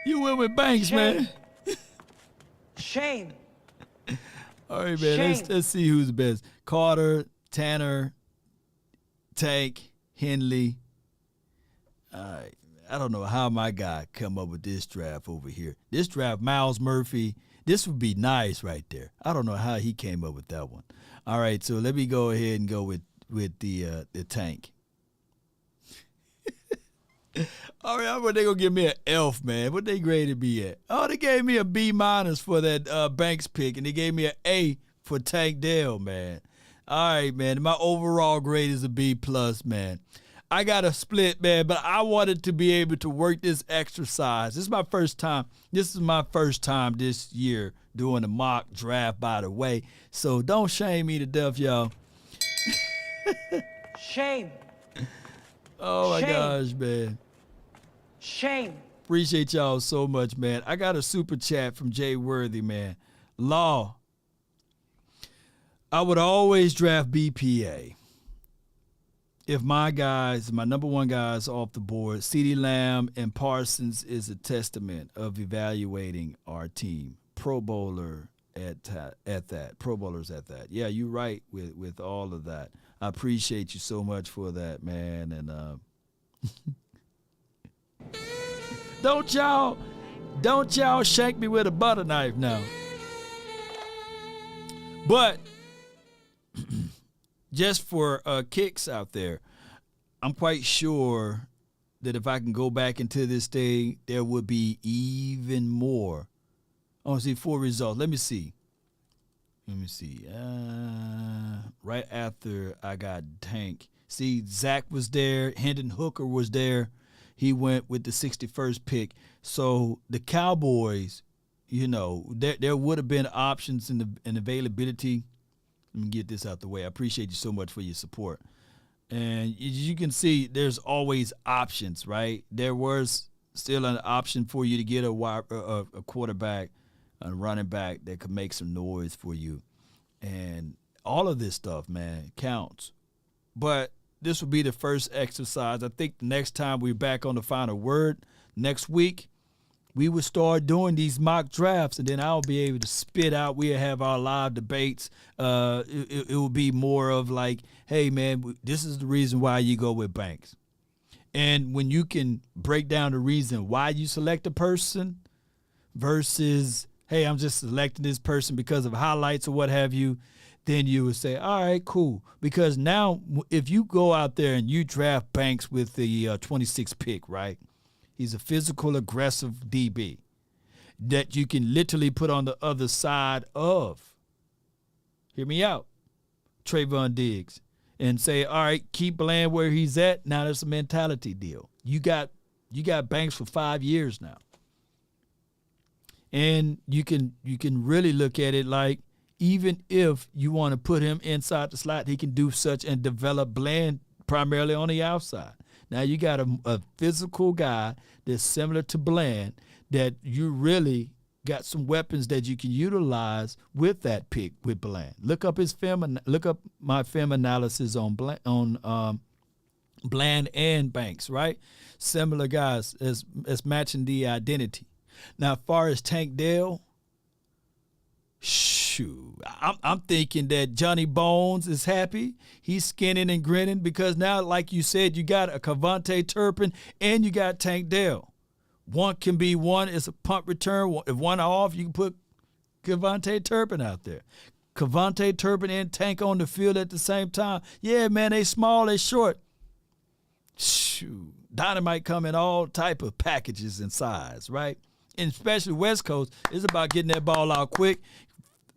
You went with Banks, Shame. man. Shame. All right, man. Let's see who's the best. Carter, Tanner, Tank, Henley. All right. I don't know how my guy come up with this draft over here. This draft, Miles Murphy. This would be nice right there. I don't know how he came up with that one. All right, so let me go ahead and go with the Tank. All right, what they gonna give me an F, man? What they graded me at? Oh, they gave me a B- for that Banks pick, and they gave me an A for Tank Dell, man. All right, man. My overall grade is a B+, man. I got a split, man, but I wanted to be able to work this exercise. This is my first time. This is my first time this year doing a mock draft, by the way. So don't shame me to death, y'all. Shame. Oh, my Shame. gosh, man. Shame. Appreciate y'all so much, man. I got a super chat from Jay Worthy, man. Law. I would always draft BPA. If my number one guys off the board, CeeDee Lamb and Parsons is a testament of evaluating our team. Pro Bowler at that. Pro Bowlers at that. Yeah, you're right with all of that. I appreciate you so much for that, man. And don't y'all shank me with a butter knife now. But just for kicks out there, I'm quite sure that if I can go back into this thing, there would be even more. I want to see 4 results. Let me see. Right after I got Tank. See, Zach was there. Hendon Hooker was there. He went with the 61st pick. So the Cowboys, there would have been options and availability. Let me get this out the way. I appreciate you so much for your support. And you can see there's always options, right? There was still an option for you to get a quarterback, a running back that could make some noise for you. And all of this stuff, man, counts. But this will be the first exercise. I think the next time we're back on the final word, next week, we would start doing these mock drafts, and then I'll be able to spit out. We'll have our live debates. It will be more of like, hey, man, this is the reason why you go with Banks. And when you can break down the reason why you select a person versus, hey, I'm just selecting this person because of highlights or what have you, then you would say, all right, cool. Because now if you go out there and you draft Banks with the 26th pick, right? He's a physical, aggressive DB that you can literally put on the other side of, hear me out, Trayvon Diggs, and say, all right, keep Bland where he's at. Now there's a mentality deal. You got Banks for 5 years now. And you can really look at it like, even if you want to put him inside the slot, he can do such and develop Bland primarily on the outside. Now you got a physical guy that's similar to Bland that you really got some weapons that you can utilize with that pick with Bland. Look up my film analysis on Bland and Banks, right? Similar guys as matching the identity. Now, as far as Tank Dell, shoot, I'm thinking that Johnny Bones is happy. He's skinning and grinning because now, like you said, you got a Kevontae Turpin and you got Tank Dell. One can be one. It's a punt return. If one off, you can put Kevontae Turpin out there. Kevontae Turpin and Tank on the field at the same time. Yeah, man, they small, they short. Shoot, dynamite come in all type of packages and size, right? And especially West Coast, it's about getting that ball out quick,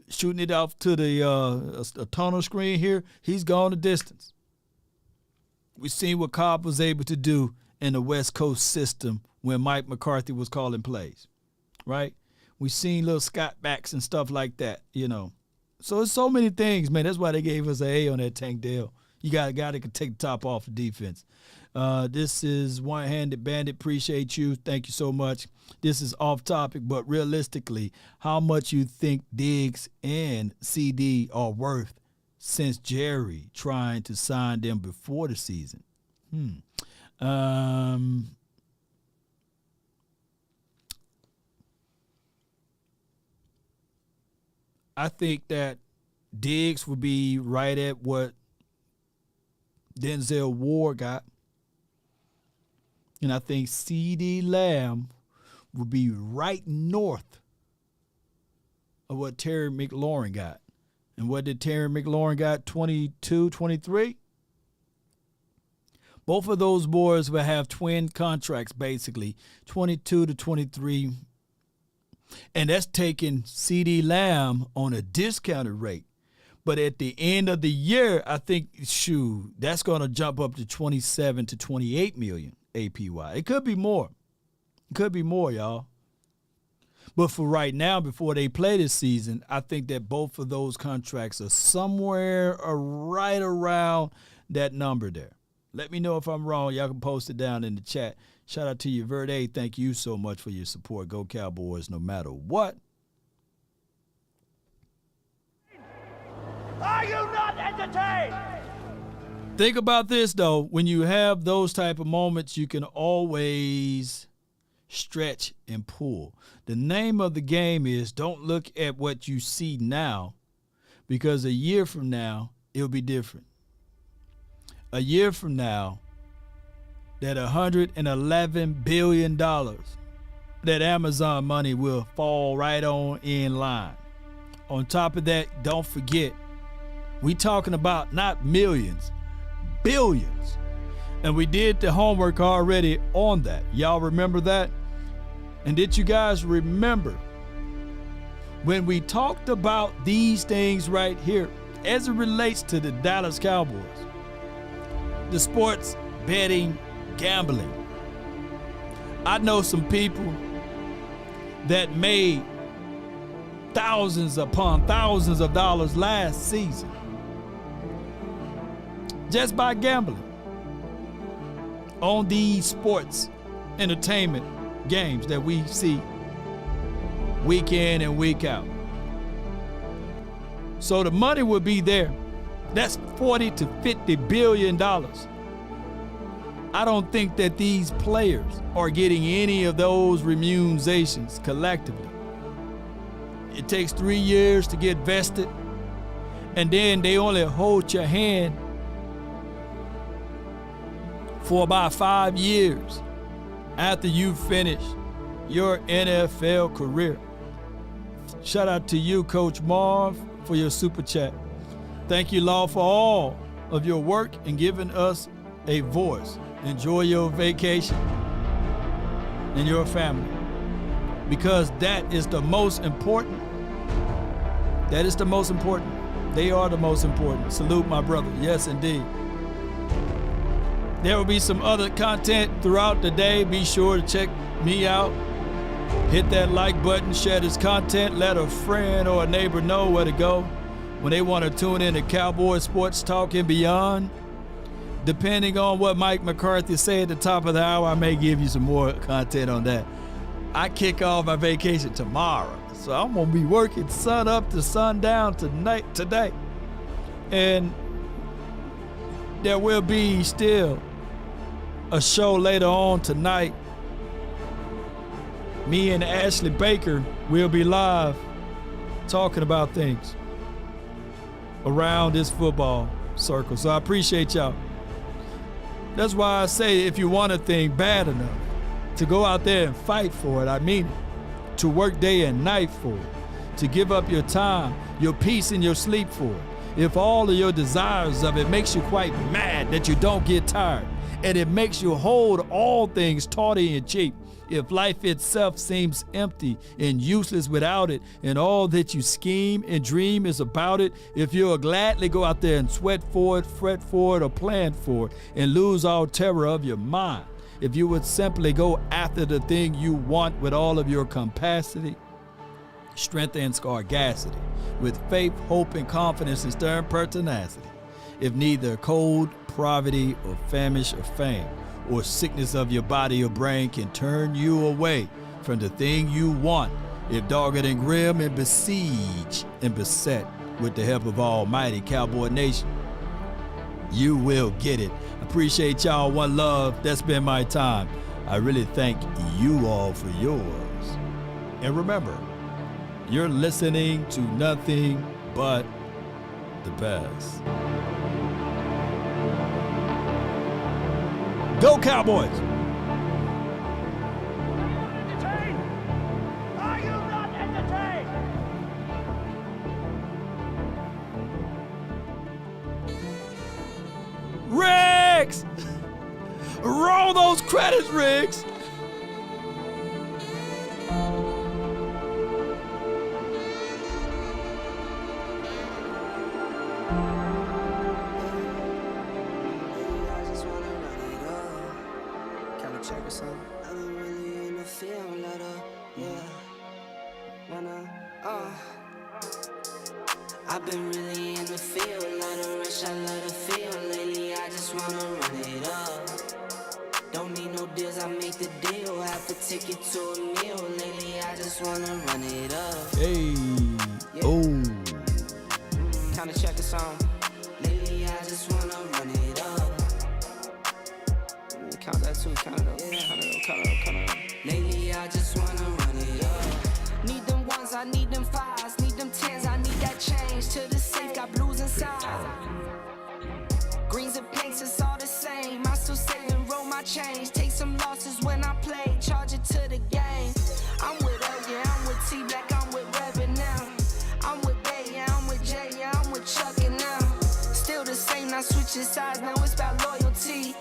shooting it off to the a tunnel screen here. He's gone the distance. We've seen what Cobb was able to do in the West Coast system when Mike McCarthy was calling plays, right? We've seen little Scott backs and stuff like that, So it's so many things, man. That's why they gave us an A on that Tank Dell. You got a guy that can take the top off the defense. This is One-Handed Bandit. Appreciate you. Thank you so much. This is off topic, but realistically, how much you think Diggs and CD are worth since Jerry trying to sign them before the season? I think that Diggs would be right at what Denzel Ward got. And I think CeeDee Lamb would be right north of what Terry McLaurin got. And what did Terry McLaurin got, 22, 23? Both of those boys will have twin contracts, basically, 22 to 23. And that's taking CeeDee Lamb on a discounted rate. But at the end of the year, I think, that's going to jump up to 27 to 28 million APY. It could be more. It could be more, y'all. But for right now, before they play this season, I think that both of those contracts are somewhere right around that number there. Let me know if I'm wrong. Y'all can post it down in the chat. Shout out to you, Verde. Thank you so much for your support. Go Cowboys no matter what. Are you not entertained? Think about this, though. When you have those type of moments, you can always stretch and pull. The name of the game is don't look at what you see now, because a year from now, it'll be different. A year from now, that $111 billion, that Amazon money will fall right on in line. On top of that, don't forget, we talking about not millions, billions. And we did the homework already on that. Y'all remember that? And did you guys remember when we talked about these things right here as it relates to the Dallas Cowboys? The sports betting, gambling. I know some people that made thousands upon thousands of dollars last season just by gambling on these sports entertainment games that we see week in and week out. So the money will be there. That's $40 to $50 billion. I don't think that these players are getting any of those remunerations collectively. It takes 3 years to get vested, and then they only hold your hand for about 5 years after you finish your NFL career. Shout out to you, Coach Marv, for your super chat. Thank you, Law, for all of your work and giving us a voice. Enjoy your vacation and your family, because that is the most important. That is the most important. They are the most important. Salute, my brother. Yes, indeed. There will be some other content throughout the day. Be sure to check me out. Hit that like button, share this content, let a friend or a neighbor know where to go when they want to tune in to Cowboys Sports Talk and beyond. Depending on what Mike McCarthy said at the top of the hour, I may give you some more content on that. I kick off my vacation tomorrow, so I'm going to be working sun up to sundown today. And there will be still a show later on tonight. Me and Ashley Baker will be live talking about things around this football circle. So I appreciate y'all. That's why I say if you want a thing bad enough to go out there and fight for it, I mean it. To work day and night for it. To give up your time, your peace, and your sleep for it. If all of your desires of it makes you quite mad that you don't get tired, and it makes you hold all things tawdry and cheap, if life itself seems empty and useless without it, and all that you scheme and dream is about it, if you'll gladly go out there and sweat for it, fret for it, or plan for it, and lose all terror of your mind, if you would simply go after the thing you want with all of your capacity, strength, and scarcity, with faith, hope, and confidence, and stern pertinacity, if neither cold, poverty, or famish, or fame, or sickness of your body or brain can turn you away from the thing you want, if dogged and grim and besieged and beset with the help of Almighty Cowboy Nation, you will get it. Appreciate y'all. One love. That's been my time. I really thank you all for yours. And remember, you're listening to nothing but the best. Go Cowboys! Entertained? Are you not entertained? Riggs! Roll those credits, Riggs! I've been really in the field, love the rush, I love the feel. Lately I just wanna run it up. Don't need no deals, I make the deal. Half a ticket to a meal. Lately I just wanna run it up. Hey, Yeah. oh. Kinda check the song. Lately I just wanna run it up. Count that too, count it up, count it up. Lately I just wanna run it up. Need them ones, I need them fives, need them tens, I need that change. To the safe, got blues inside. Greens and pinks, it's all the same. I still save and roll my change. Take some losses when I play, charge it to the game. I'm with L, yeah, I'm with T Black, I'm with Reverend now. I'm with Bay, yeah, I'm with Jay, yeah, I'm with Chuck and now. Still the same, not switching sides, now it's about loyalty.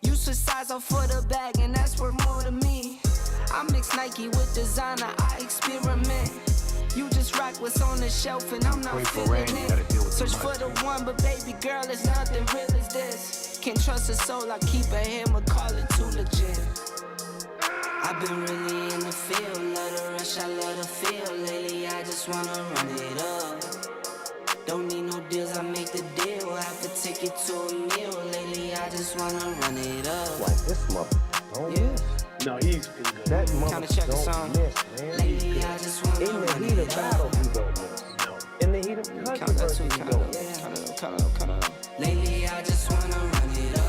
You switch sides off for the bag, and that's worth more to me. I mix Nike with designer, I experiment. You just rock what's on the shelf, and I'm not feeling it. Search for the one, but baby girl, it's nothing real as this. Can't trust a soul, I keep a hammer, call it too legit. I've been really in the field, love the rush, I love the feel. Lately, I just wanna run it up. Don't need no deals, I make the deal. Half a ticket to a meal. Lately, I just wanna run it up. Like this mother, don't miss. No, he's pretty good. That mother Kinda check the don't song. miss, man. Lately, I just wanna In the run heat of it battle, up. you don't miss. No. In the heat of Count that controversy, too, you count don't it miss. up, count it up. Lately, I just wanna run it up.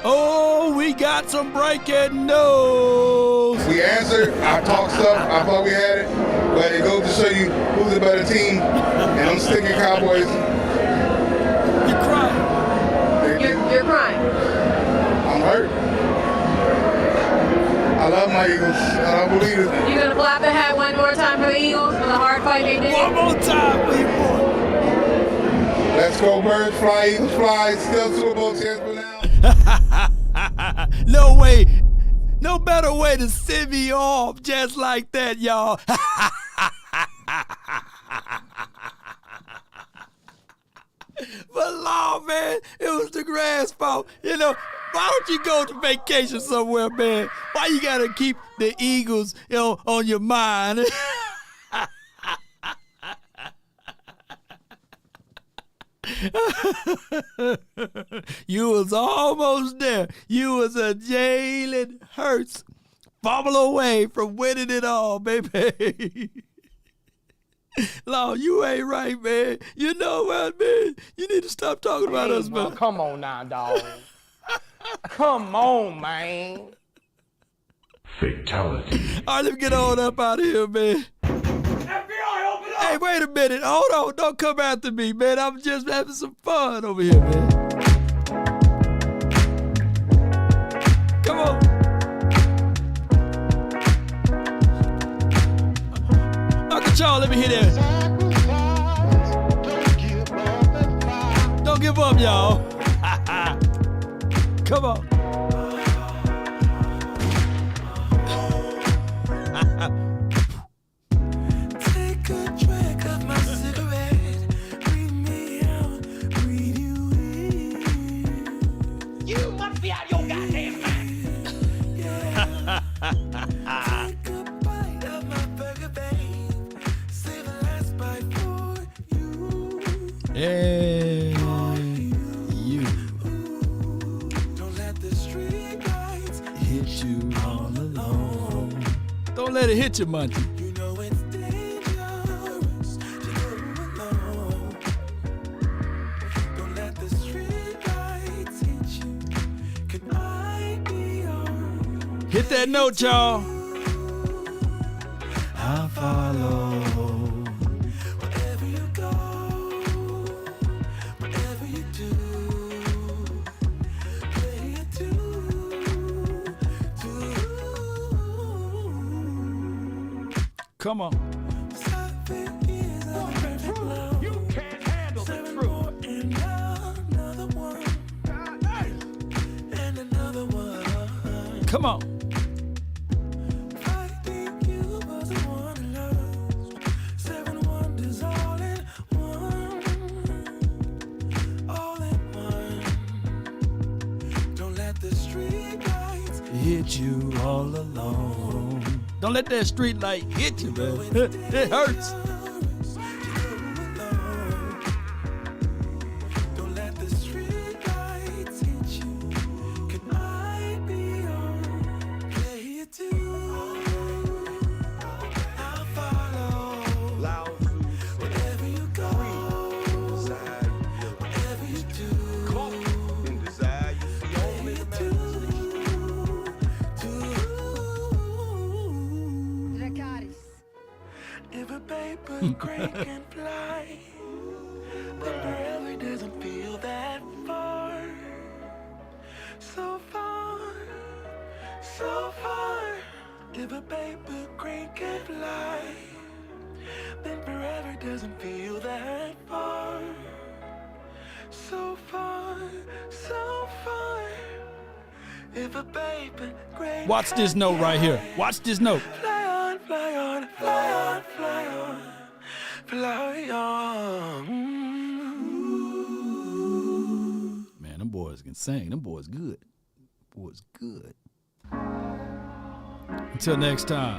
Oh, we got some breaking news. We answered, I talked stuff, I thought we had it, but it goes to show you who's the better team, and I'm sticking Cowboys. You're crying. You're crying. I'm hurt. I love my Eagles. I don't believe it. You're gonna clap the hat one more time for the Eagles for the hard fight they did. One more time, people. Let's go Birds, fly, Eagles, fly. Still Super Bowl chance for now. No way. No better way to send me off just like that, y'all. But Lord, man, it was the grass fault. You know, why don't you go to vacation somewhere, man? Why you gotta keep the Eagles, you know, on your mind? You was almost there. You was a Jalen Hurts fumble away from winning it all, baby. Lord, you ain't right, man. You know what, man? You need to stop talking about us, man. Come on now, dog. Come on, man. Fatality. All right, let me get on up out of here, man. FBI, open up! Hey, wait a minute. Hold on. Don't come after me, man. I'm just having some fun over here, man. Come on. Uncle Charles, let me hear that. Don't give up, y'all. Come on. Take a drag of my cigarette. Breathe me out, breathe you in. You must be out your goddamn mind! Take a bite of my burger, babe. Save the last bite for you. Hey, you. Don't let the street lights Hit you all alone. Don't let it hit you, Monty. You know it's dangerous to go alone. Don't let the street lights hit you. Can I be yours? Hit that note, y'all. I'll follow. Wherever you go, whatever you do, play it too. Come on. 7 years of perfect love. You can't handle the 7 truth! more and another one, and another one. Come on. Fighting you was the one I lost. 7 wonders all in one. All in one. Don't let the street lights Hit you all alone. Don't let that street light hit you, man. It hurts. Don't let the street lights hit you. Can I be yours? Play it too. I'll follow. paper crane can fly, then forever doesn't feel that far. So far, so far. If a paper crane can fly, then forever doesn't feel that far. So far, so far. If a paper crane Watch this note right here. Watch this note. Fly on, fly on, fly on, fly on, fly on. Man, them boys can sing. Them boys good. Boys good. Until next time.